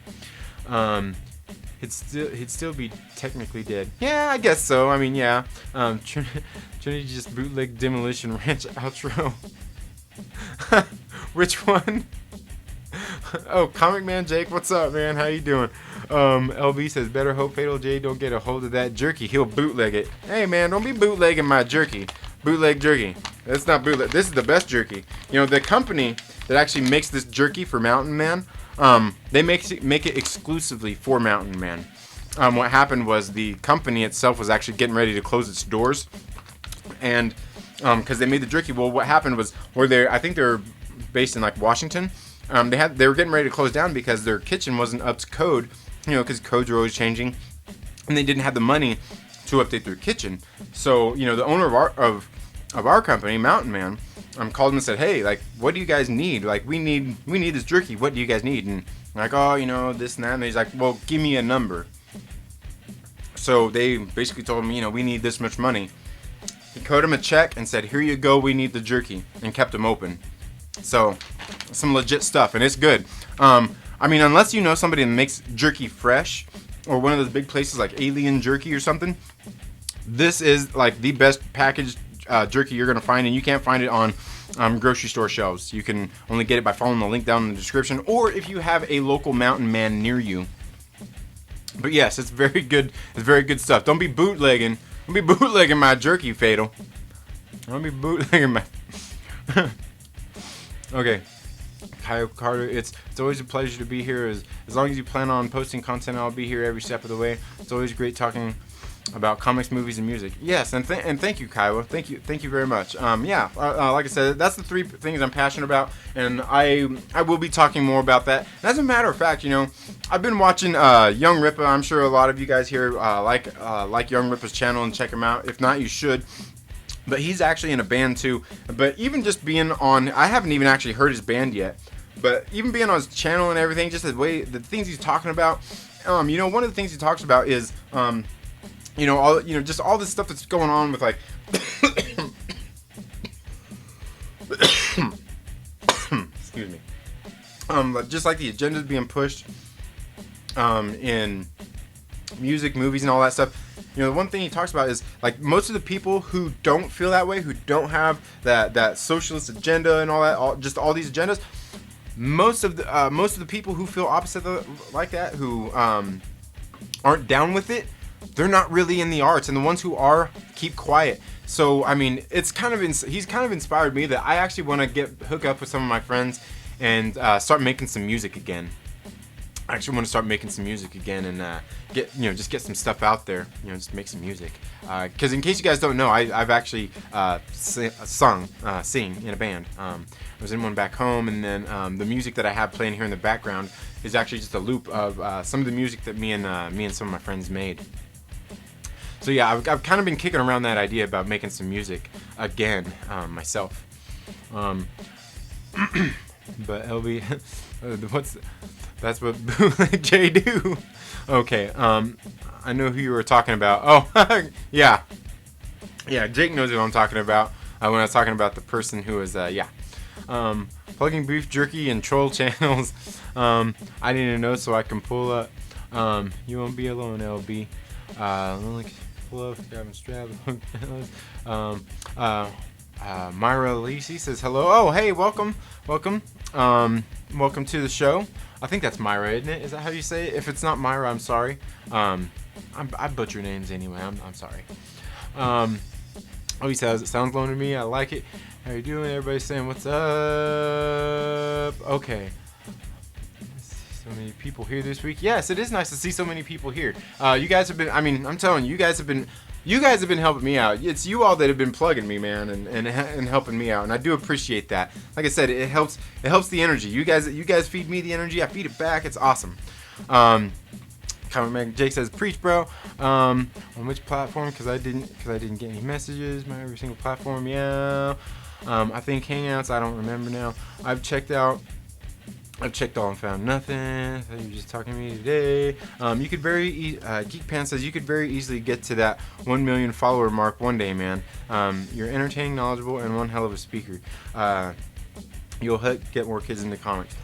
He'd still be technically dead. Yeah, I guess so. I mean, yeah. Trinity just bootleg Demolition Ranch outro. Which one? Oh, Comic Man Jake, what's up, man? How you doing? LB says, better hope Fatal J don't get a hold of that jerky. He'll bootleg it. Hey, man, don't be bootlegging my jerky. Bootleg jerky. That's not bootleg. This is the best jerky. The company that actually makes this jerky for Mountain Man, they make it exclusively for Mountain Man. What happened was the company itself was actually getting ready to close its doors, and because they made the jerky. Well, what happened was I think they're based in like Washington. They were getting ready to close down because their kitchen wasn't up to code. Because codes are always changing, and they didn't have the money to update their kitchen. So the owner of our company, Mountain Man, called him and said, hey, like, what do you guys need? Like, we need this jerky. What do you guys need? And like, oh, this and that. And he's like, well, give me a number. So they basically told him, we need this much money. He coded him a check and said, here you go, we need the jerky, and kept him open. So, some legit stuff, and it's good. I mean, unless you know somebody that makes jerky fresh, or one of those big places like Alien Jerky or something, this is like the best packaged jerky you're going to find, and you can't find it on grocery store shelves. You can only get it by following the link down in the description, or if you have a local Mountain Man near you. But yes, it's very good. It's very good stuff. Don't be bootlegging. Don't be bootlegging my jerky, Fatal. Don't be bootlegging my... Okay. Kyle Carter, it's always a pleasure to be here. As long as you plan on posting content, I'll be here every step of the way. It's always great talking about comics, movies, and music. Yes, and thank you, Kyle. Thank you very much. Like I said, that's the three things I'm passionate about, and I will be talking more about that. And as a matter of fact, I've been watching Young Rippa. I'm sure a lot of you guys here like Young Rippa's channel and check him out. If not, you should. But he's actually in a band too. But even just being on, I haven't even actually heard his band yet. But even being on his channel and everything, just the things he's talking about. One of the things he talks about is just all this stuff that's going on with like excuse me. Just like the agendas being pushed in music, movies, and all that stuff. The one thing he talks about is like most of the people who don't feel that way, who don't have that socialist agenda and all that, just all these agendas, most of the people who feel opposite like that, who aren't down with it, they're not really in the arts, and the ones who are keep quiet. So I mean, he's kind of inspired me that I actually want to hook up with some of my friends and start making some music again. I actually want to start making some music again and just get some stuff out there. Just make some music. Because in case you guys don't know, I've actually sing in a band. I was in one back home, and then the music that I have playing here in the background is actually just a loop of some of the music that me and some of my friends made. So yeah, I've kind of been kicking around that idea about making some music again myself. But LB, that's what Bootleg J do. Okay, I know who you were talking about. Oh, yeah, Jake knows who I'm talking about. When I was talking about the person who was, plugging beef jerky and troll channels. I need to know so I can pull up. You won't be alone, LB. Myra Lisi says hello. Oh, hey, welcome. Welcome to the show. I think that's Myra, isn't it? Is that how you say it? If it's not Myra, I'm sorry. I butcher names anyway. I'm sorry. He says it sounds low to me. I like it. How you doing? Everybody's saying what's up. Okay. So many people here this week. Yes, it is nice to see so many people here. You guys have been. I mean, I'm telling you, you guys have been helping me out. It's you all that have been plugging me, man, and helping me out, and I do appreciate that. Like I said, it helps the energy. You guys feed me the energy. I feed it back. It's awesome. Comment Jake says, preach, bro. On which platform? Because I didn't get any messages. My every single platform. Yeah. I think Hangouts. I don't remember now. I've checked all and found nothing. I thought you were just talking to me today. You could Geekpan says you could very easily get to that 1 million follower mark one day, man. You're entertaining, knowledgeable, and one hell of a speaker. You'll get more kids into comics.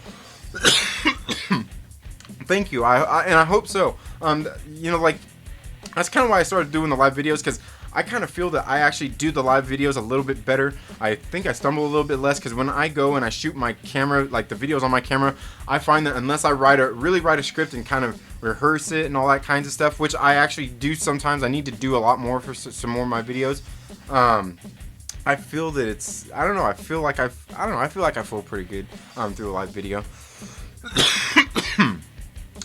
Thank you. I hope so. That's kind of why I started doing the live videos, because I kind of feel that I actually do the live videos a little bit better. I think I stumble a little bit less, because when I go and I shoot my camera, like the videos on my camera, I find that unless I really write a script and kind of rehearse it and all that kinds of stuff, which I actually do sometimes. I need to do a lot more for some more of my videos. I feel that it's, I don't know, I feel like I flow pretty good through a live video.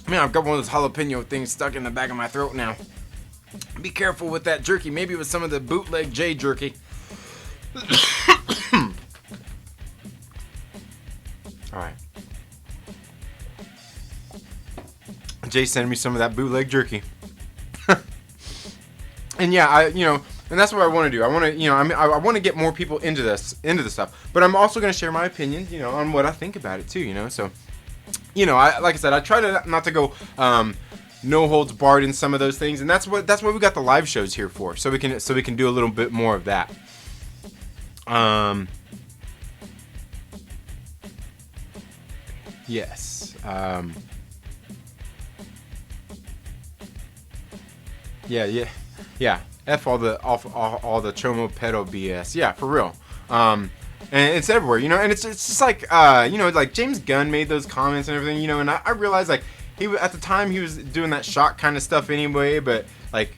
Man, I've got one of those jalapeno things stuck in the back of my throat now. Be careful with that jerky. Maybe with some of the bootleg J jerky. Alright. Jay sent me some of that bootleg jerky. And yeah, and that's what I want to do. I want to, I want to get more people into this stuff. But I'm also going to share my opinion, on what I think about it too, so, like I said, I try to not to go, no holds barred in some of those things, and that's what we got the live shows here for, so we can do a little bit more of that. Yes. Yeah. F all the chomo pedo BS. Yeah, for real. And it's everywhere, and it's just like like James Gunn made those comments and everything, and I realized like at the time he was doing that shock kind of stuff anyway, but like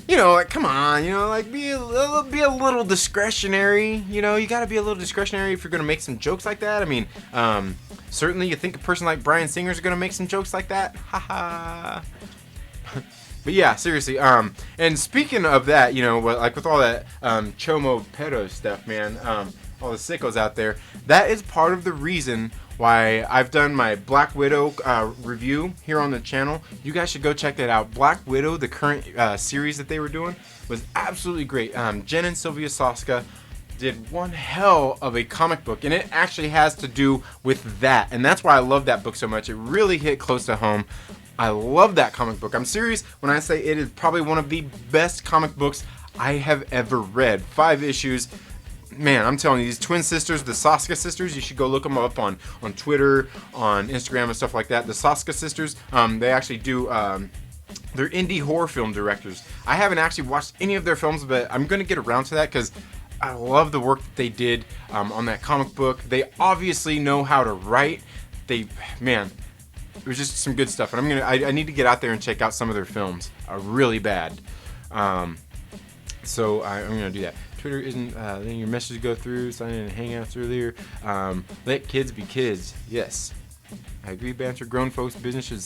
come on, be a little discretionary, you got to be a little discretionary if you're going to make some jokes like that. I mean, certainly you think a person like Bryan Singer is going to make some jokes like that. Haha. But yeah, seriously, and speaking of that, like with all that chomo pedo stuff, man, all the sickos out there, that is part of the reason why I've done my Black Widow review here on the channel. You guys should go check that out. Black Widow, the current series that they were doing, was absolutely great. Jen and Sylvia Soska did one hell of a comic book, and it actually has to do with that, and that's why I love that book so much. It really hit close to home. I love that comic book. I'm serious when I say it is probably one of the best comic books I have ever read. 5 issues. Man, I'm telling you, these twin sisters, the Soska sisters, you should go look them up on Twitter, on Instagram, and stuff like that. The Soska sisters, they actually do, they're indie horror film directors. I haven't actually watched any of their films, but I'm going to get around to that because I love the work that they did on that comic book. They obviously know how to write. Man, it was just some good stuff. And I need to get out there and check out some of their films. Really bad. So I'm gonna do that. Twitter isn't letting your messages go through. Sign in and Hangouts earlier. Let kids be kids. Yes, I agree. Banter. Grown folks' business should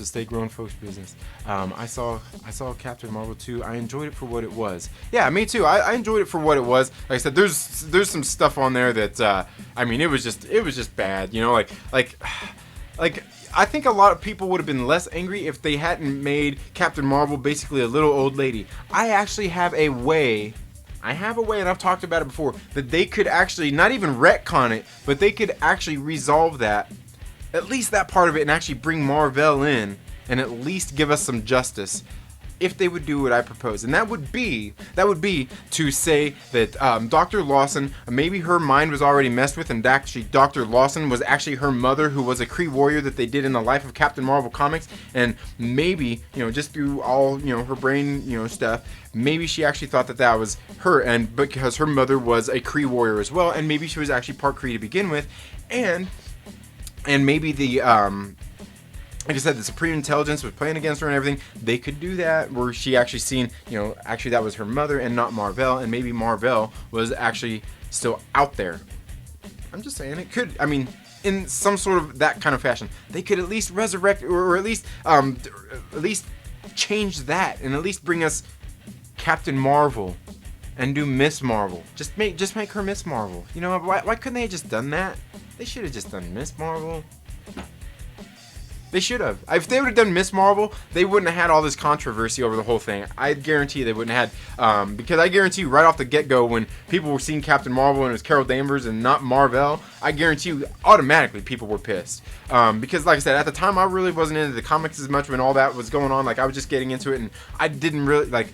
stay grown folks' business. I saw Captain Marvel 2. I enjoyed it for what it was. Yeah, me too. I enjoyed it for what it was. Like I said, there's some stuff on there that I mean, it was just bad. You know, like I think a lot of people would have been less angry if they hadn't made Captain Marvel basically a little old lady. I actually have a way, and I've talked about it before, that they could actually not even retcon it, but they could actually resolve that, at least that part of it, and actually bring Marvel in and at least give us some justice if they would do what I propose. And that would be to say that Dr. Lawson, maybe her mind was already messed with, and actually Dr. Lawson was actually her mother, who was a Kree warrior that they did in the Life of Captain Marvel comics, and maybe, just through all, her brain, stuff, maybe she actually thought that was her, and because her mother was a Kree warrior as well, and maybe she was actually part Kree to begin with, and maybe the like I said, the Supreme Intelligence was playing against her and everything. They could do that, where she actually seen, actually that was her mother and not Marvel, and maybe Marvel was actually still out there. I'm just saying, it could, in some sort of that kind of fashion, they could at least resurrect, or at least change that, and at least bring us Captain Marvel and do Miss Marvel. Just make her Miss Marvel. Why couldn't they have just done that? They should have just done Miss Marvel. They should have. If they would have done Miss Marvel, they wouldn't have had all this controversy over the whole thing. I guarantee they wouldn't have had, because I guarantee you right off the get-go, when people were seeing Captain Marvel and it was Carol Danvers and not Marvel, I guarantee you automatically people were pissed. Because like I said, at the time I really wasn't into the comics as much when all that was going on. Like, I was just getting into it, and I didn't really, I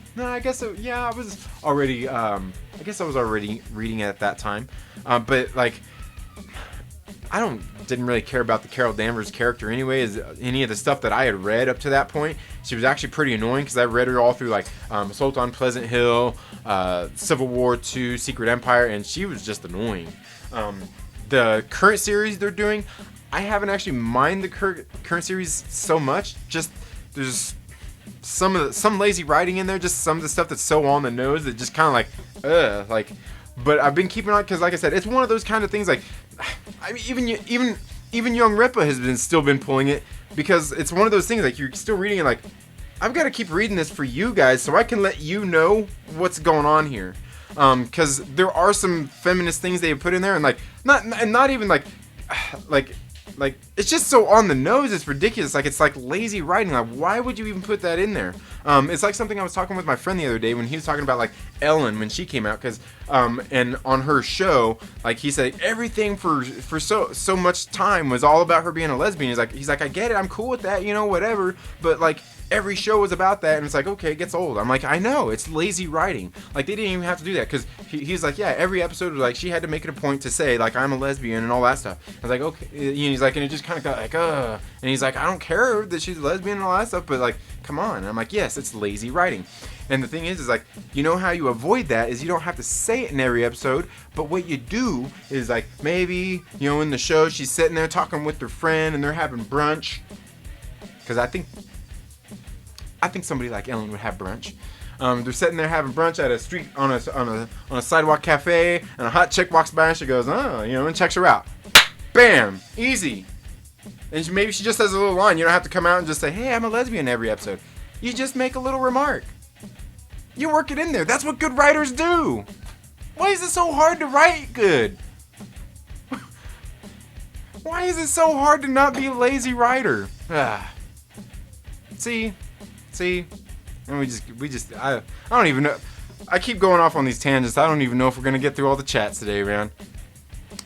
was already, reading it at that time. But I didn't really care about the Carol Danvers character anyway, as any of the stuff that I had read up to that point. She was actually pretty annoying, because I read her all through Assault on Pleasant Hill, Civil War II, Secret Empire, and she was just annoying. The current series they're doing, I haven't actually minded the current series so much. Just there's some lazy writing in there, just some of the stuff that's so on the nose that just kind of but I've been keeping on, because like I said, it's one of those kind of things, even Young Ripa has still been pulling it, because it's one of those things, you're still reading it, I've got to keep reading this for you guys so I can let you know what's going on here, because there are some feminist things they have put in there, and not even it's just so on the nose, it's ridiculous. It's lazy writing. Why would you even put that in there? It's something I was talking with my friend the other day when he was talking about Ellen when she came out, because and on her show, he said everything for so much time was all about her being a lesbian. He's like I get it, I'm cool with that, whatever, but every show was about that, and it's okay, it gets old. I'm I know, it's lazy writing. They didn't even have to do that, because he's yeah, every episode was she had to make it a point to say I'm a lesbian and all that stuff. I was okay, and he's and it just kind of got and he's I don't care that she's a lesbian and all that stuff, but come on. And I'm yes, it's lazy writing. And the thing is how you avoid that is you don't have to say it in every episode, but what you do is maybe, in the show she's sitting there talking with her friend and they're having brunch, because I think somebody like Ellen would have brunch. They're sitting there having brunch at a street on a sidewalk cafe, and a hot chick walks by and she goes, and checks her out. Bam, easy. And maybe she just has a little line. You don't have to come out and just say, "Hey, I'm a lesbian," every episode. You just make a little remark. You work it in there. That's what good writers do. Why is it so hard to write good? Why is it so hard to not be a lazy writer? See, and we just I don't even know. I keep going off on these tangents. I don't even know if we're gonna get through all the chats today, man.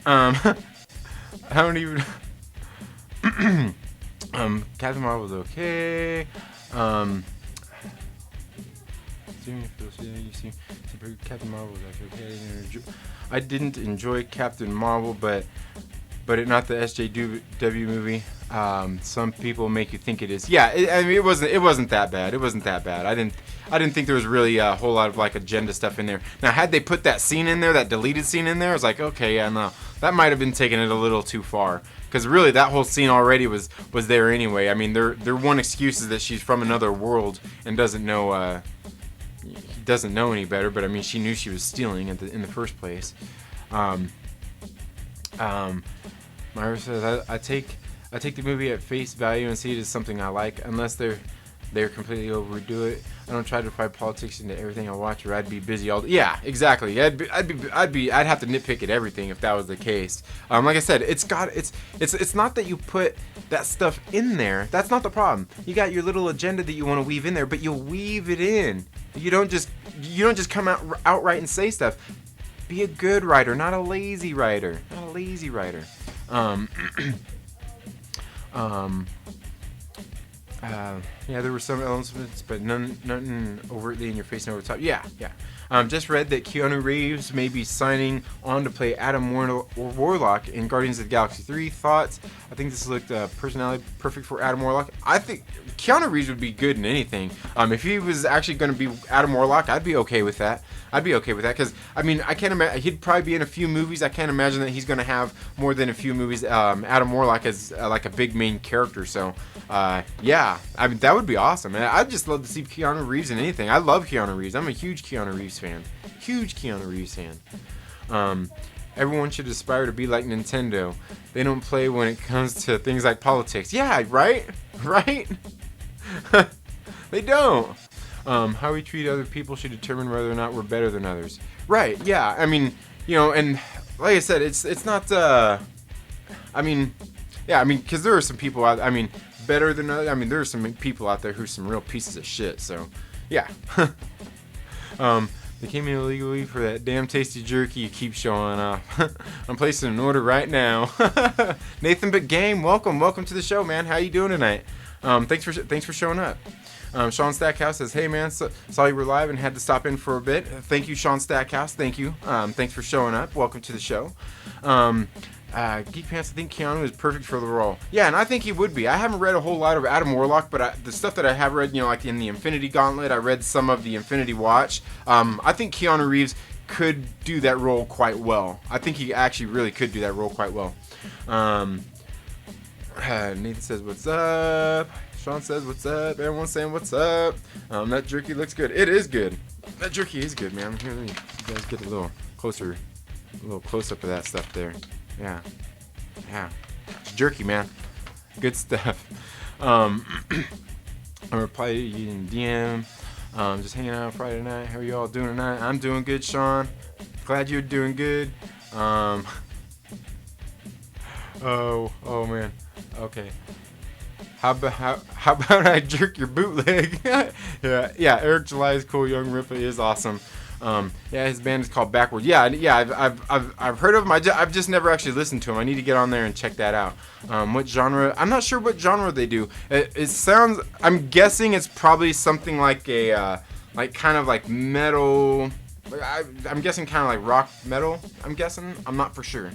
I don't even. Captain Marvel was okay. Captain Marvel was actually okay. I didn't enjoy Captain Marvel, but but not the SJW movie. Some people make you think it is. Yeah, I mean, it wasn't that bad. It wasn't that bad. I didn't think there was really a whole lot of like agenda stuff in there. Now, had they put that scene in there, that deleted scene in there, I was like, okay, yeah, no, that might have been taking it a little too far. Because really, that whole scene already was there anyway. I mean, their one excuse is that she's from another world and doesn't know any better. But I mean, she knew she was stealing in the first place. Myra says, I take the movie at face value and see it as something I like, unless they're completely overdo it. I don't try to find politics into everything I watch, or I'd be busy all day. Yeah, exactly. I'd have to nitpick at everything if that was the case. Like I said, it's not that you put that stuff in there. That's not the problem. You got your little agenda that you want to weave in there, but you'll weave it in. You don't just come out outright and say stuff. Be a good writer, not a lazy writer. Not a lazy writer. Yeah, there were some elements, but nothing overtly in your face and over the top. Yeah. Just read that Keanu Reeves may be signing on to play Adam Warlock in Guardians of the Galaxy 3. Thoughts? I think this looked personality perfect for Adam Warlock. I think Keanu Reeves would be good in anything. If he was actually going to be Adam Warlock, I'd be okay with that. Because I mean, I can't imagine he'd probably be in a few movies. I can't imagine that he's going to have more than a few movies. Adam Warlock as like a big main character. So yeah, I mean, that would be awesome. I'd just love to see Keanu Reeves in anything. I love Keanu Reeves. I'm a huge Keanu Reeves fan. Everyone should aspire to be like Nintendo. They don't play when it comes to things like politics. Yeah, right? They don't. How we treat other people should determine whether or not we're better than others. Right, yeah. I mean, and like I said, it's not, because there are some people out, better than others. I mean, there are some people out there who are some real pieces of shit, so, yeah. They came in illegally for that damn tasty jerky you keep showing off. I'm placing an order right now. Nathan But Game, welcome to the show, man. How you doing tonight? Thanks for showing up. Sean Stackhouse says, hey man, saw you were live and had to stop in for a bit. Thank you, Sean Stackhouse. Thank you. Thanks for showing up. Welcome to the show. Geek Pants, I think Keanu is perfect for the role. Yeah, and I think he would be. I haven't read a whole lot of Adam Warlock, but the stuff that I have read, like in the Infinity Gauntlet, I read some of the Infinity Watch. I think Keanu Reeves could do that role quite well. I think he actually really could do that role quite well. Nathan says, what's up? Sean says, what's up? Everyone's saying, what's up? That jerky looks good. It is good. That jerky is good, man. Here, let me guys get a little closer, close-up of that stuff there. Yeah. It's jerky, man. Good stuff. I reply to you in DM. Just hanging out Friday night. How are you all doing tonight? I'm doing good, Sean. Glad you're doing good. Oh man. Okay. How about I jerk your bootleg? yeah. Eric July is cool. Young Ripley is awesome. His band is called Backward. Yeah. I've heard of him. I've just never actually listened to him. I need to get on there and check that out. What genre? I'm not sure what genre they do. It sounds. I'm guessing it's probably something like a kind of like metal. I'm guessing kind of like rock metal. I'm guessing. I'm not for sure.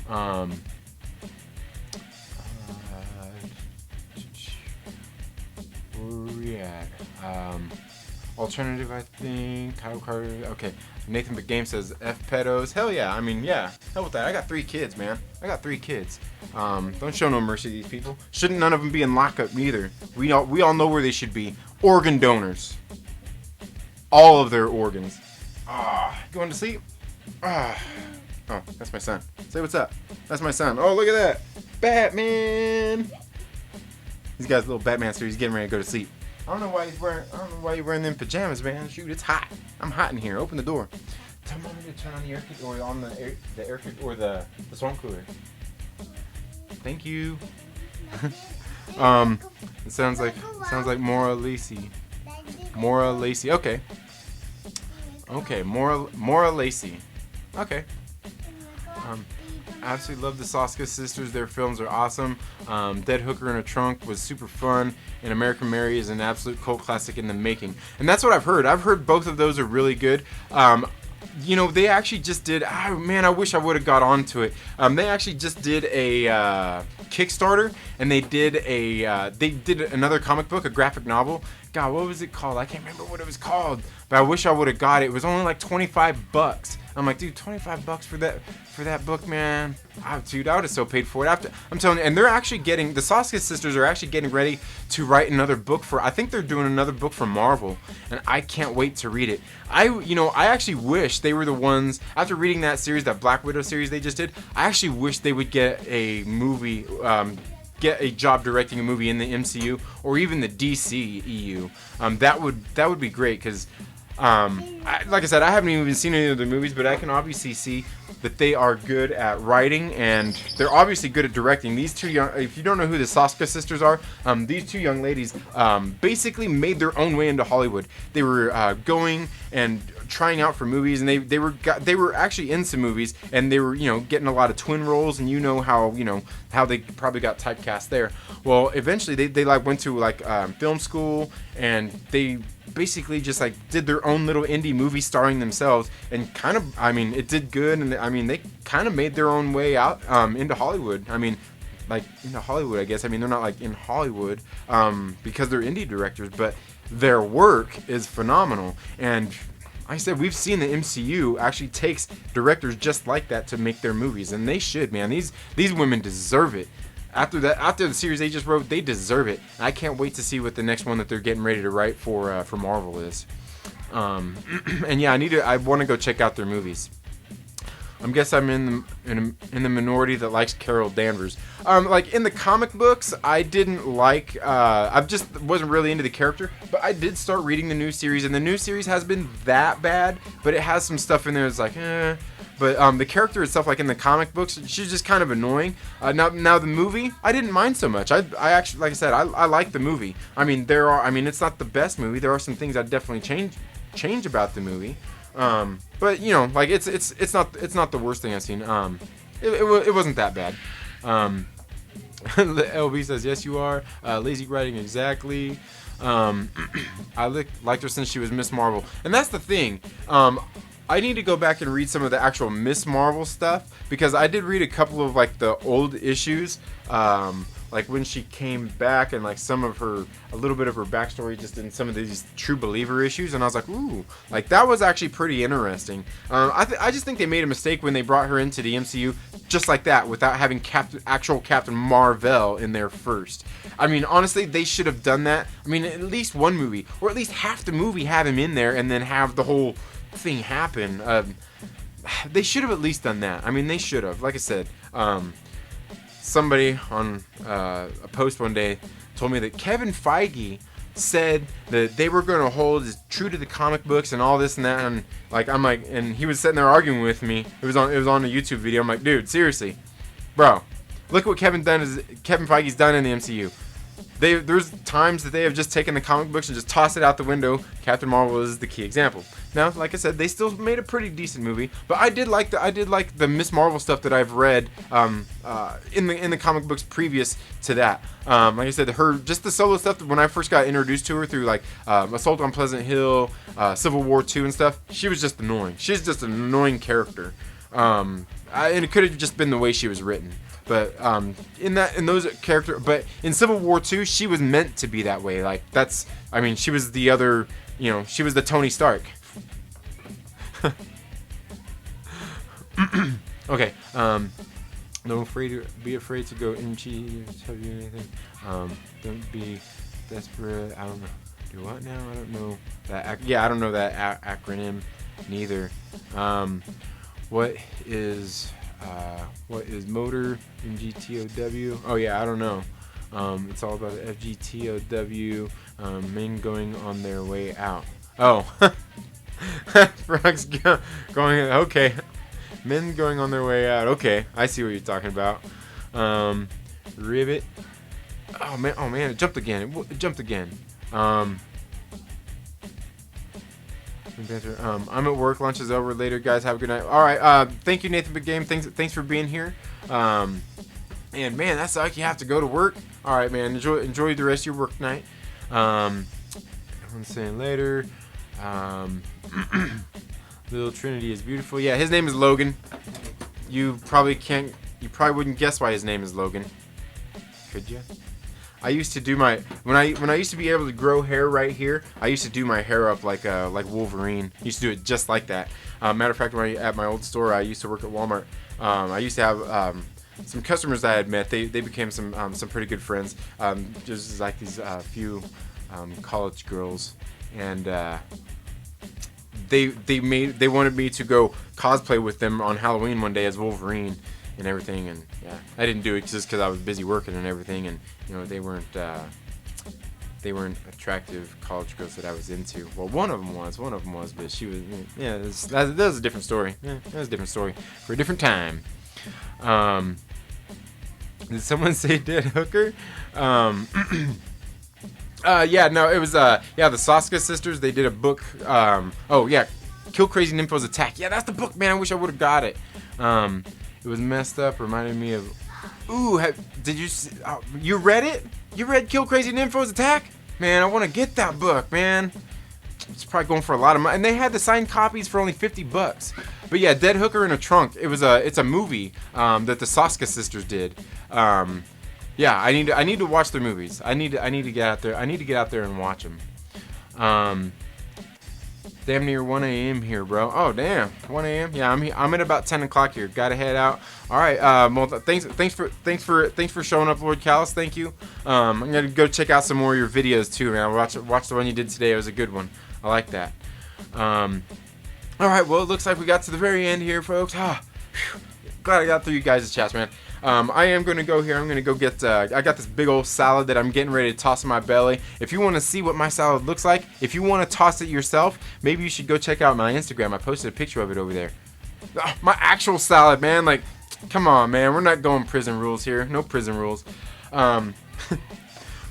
Where are we at? Alternative, I think. Kyle Carter. Okay. Nathan But Game says F pedos. Hell yeah. I mean, yeah. Hell with that. I got 3 kids, man. Don't show no mercy to these people. Shouldn't none of them be in lockup either. We all know where they should be. Organ donors. All of their organs. Going to sleep? Oh, that's my son. Say what's up. That's my son. Oh, look at that. Batman. He's got his little Batman suit. He's getting ready to go to sleep. I don't know why you're wearing them pajamas, man. Shoot, it's hot. I'm hot in here. Open the door. Tell mommy to turn on the air or on the air or the swamp cooler. Thank you. It sounds like Maura Lacey. Okay. Maura Lacey. Okay. I absolutely love the Soska sisters. Their films are awesome. Dead Hooker in a Trunk was super fun, and American Mary is an absolute cult classic in the making. And that's what I've heard. I've heard both of those are really good. you know, they actually just did. Oh man, I wish I would have got onto it. They actually just did a Kickstarter, and they did another comic book, a graphic novel. God, what was it called? I can't remember what it was called, but I wish I would have got it. It was only like $25. I'm like, dude, $25 for that book, man. Oh, dude, I would have so paid for it. I'm telling you, and they're actually getting, the Snicket sisters are actually getting ready to write another book I think they're doing another book for Marvel, and I can't wait to read it. I actually wish they were the ones, after reading that series, that Black Widow series they just did, I actually wish they would get a movie, get a job directing a movie in the MCU or even the DCEU. That would be great, because like I said, I haven't even seen any of the movies, but I can obviously see that they are good at writing, and they're obviously good at directing. These two young, if you don't know who the Snicket sisters are, these two young ladies basically made their own way into Hollywood. They were going and trying out for movies, and they were actually in some movies, and they were, you know, getting a lot of twin roles, and you know how they probably got typecast there. Well, eventually they like went to like film school, and they basically just like did their own little indie movie starring themselves, and kind of, I mean, it did good, and I mean, they kind of made their own way out into Hollywood. I mean, like into Hollywood, I guess. I mean, they're not like in Hollywood because they're indie directors, but their work is phenomenal. And like I said, we've seen the MCU actually takes directors just like that to make their movies, and they should, man. These women deserve it. After the series they just wrote, they deserve it. I can't wait to see what the next one that they're getting ready to write for Marvel is. And yeah, I want to go check out their movies. I guess I'm in the minority that likes Carol Danvers. Like in the comic books, I didn't like. I just wasn't really into the character. But I did start reading the new series, and the new series has been that bad. But it has some stuff in there that's like, eh. But the character itself, like in the comic books, she's just kind of annoying. Now the movie, I didn't mind so much. I actually, like I said, I like the movie. I mean, it's not the best movie. There are some things I'd definitely change about the movie. But you know, like it's not the worst thing I've seen. It wasn't that bad. LB says yes, you are lazy writing, exactly. I liked her since she was Miss Marvel, and that's the thing. I need to go back and read some of the actual Miss Marvel stuff, because I did read a couple of like the old issues, like when she came back, and like a little bit of her backstory just in some of these True Believer issues, and I was like, ooh, like that was actually pretty interesting. I just think they made a mistake when they brought her into the MCU just like that, without having actual Captain Marvel in there first. I mean, honestly, they should have done that. I mean, at least one movie, or at least half the movie, have him in there, and then have the whole thing happen. They should have at least done that. I mean, they should have. Like I said, somebody on a post one day told me that Kevin Feige said that they were going to hold true to the comic books and all this and that, and like I'm like, and he was sitting there arguing with me. It was on a YouTube video. I'm like, dude, seriously, bro, look what Kevin Feige's done in the MCU. There's times that they have just taken the comic books and just tossed it out the window. Captain Marvel is the key example. Now, like I said, they still made a pretty decent movie, but I did like the Miss Marvel stuff that I've read in the comic books previous to that. Like I said, just the solo stuff, when I first got introduced to her through like Assault on Pleasant Hill, Civil War 2 and stuff, she was just annoying. She's just an annoying character, and it could have just been the way she was written. But in those characters, but in Civil War 2, she was meant to be that way. Like she was the other, she was the Tony Stark. Okay. Don't be afraid to go in tell you anything. Don't be desperate. I don't know. Do what now? I don't know that. I don't know that acronym neither. What is motor MGTOW? Oh yeah, I don't know. It's all about the FGTOW, men going on their way out. Oh, frogs going. Okay, men going on their way out. Okay, I see what you're talking about. Ribbit. Oh man, it jumped again. It jumped again. I'm at work. Lunch is over. Later, guys. Have a good night. All right. Thank you, Nathan Big Game. Thanks for being here. And man, that's like you have to go to work. All right, man. Enjoy the rest of your work night. Everyone's saying later. Little Trinity is beautiful. Yeah, his name is Logan. You probably wouldn't guess why his name is Logan. Could you? I used to do my when I used to be able to grow hair right here. I used to do my hair up like Wolverine. I used to do it just like that. Matter of fact, at my old store, I used to work at Walmart. I used to have some customers that I had met. They became some pretty good friends. Just like these few college girls, and they wanted me to go cosplay with them on Halloween one day as Wolverine and everything, and yeah, I didn't do it just because I was busy working and everything, and you know they weren't attractive college girls that I was into. Well, one of them was, but she was, yeah, that was a different story. Yeah, that was a different story for a different time. Did someone say dead hooker? Yeah, no, it was the Saska sisters. They did a book. Oh yeah, Kill Crazy Nympho's Attack. Yeah, that's the book, man. I wish I would have got it. It was messed up. Reminded me of. Ooh, did you? You read it? You read Kill Crazy Nympho's Attack? Man, I want to get that book, man. It's probably going for a lot of money, and they had the signed copies for only $50. But yeah, Dead Hooker in a Trunk. It's a movie that the Saska sisters did. Yeah, I need to watch their movies. I need to get out there. I need to get out there and watch them. Damn near 1 a.m. here, bro. Oh damn, 1 a.m. Yeah, I'm at about 10 o'clock here. Gotta head out. All right. Well, thanks for showing up, Lord Callus. Thank you. I'm gonna go check out some more of your videos too, man. Watch the one you did today. It was a good one. I like that. All right. Well, it looks like we got to the very end here, folks. Glad I got through you guys' chats, man. I am going to go here. I'm going to go get, I got this big old salad that I'm getting ready to toss in my belly. If you want to see what my salad looks like, if you want to toss it yourself, maybe you should go check out my Instagram. I posted a picture of it over there. Oh, my actual salad, man. Like, come on, man. We're not going prison rules here. No prison rules.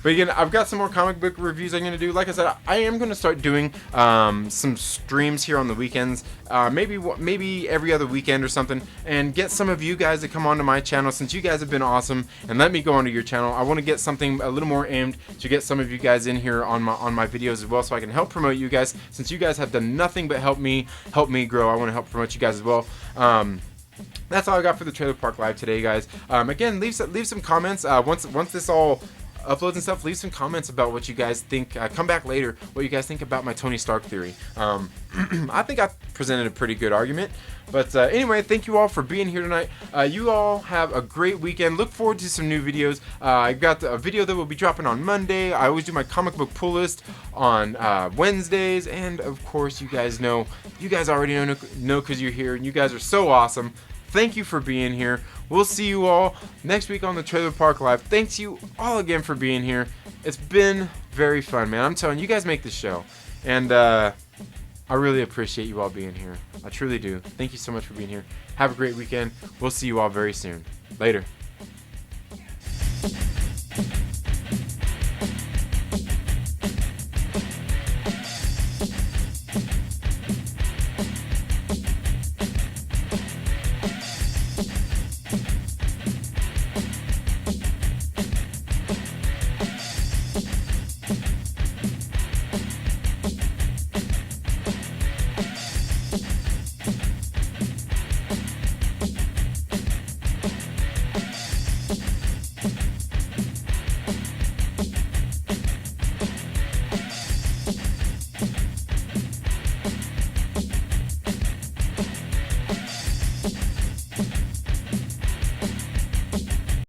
But again, I've got some more comic book reviews I'm going to do. Like I said, I am going to start doing some streams here on the weekends. Maybe every other weekend or something. And get some of you guys to come onto my channel, since you guys have been awesome. And let me go onto your channel. I want to get something a little more aimed to get some of you guys in here on my videos as well, so I can help promote you guys. Since you guys have done nothing but help me grow, I want to help promote you guys as well. That's all I got for the Trailer Park Live today, guys. Again, leave some comments. Once this all uploads and stuff, leave some comments about what you guys think. Come back later, what you guys think about my Tony Stark theory. I think I presented a pretty good argument. But anyway, thank you all for being here tonight. You all have a great weekend. Look forward to some new videos. I got a video that will be dropping on Monday. I always do my comic book pull list on Wednesdays. And of course, you guys already know because you're here, and you guys are so awesome. Thank you for being here. We'll see you all next week on the Trailer Park Live. Thanks you all again for being here. It's been very fun, man. I'm telling you, you guys make this show. And I really appreciate you all being here. I truly do. Thank you so much for being here. Have a great weekend. We'll see you all very soon. Later.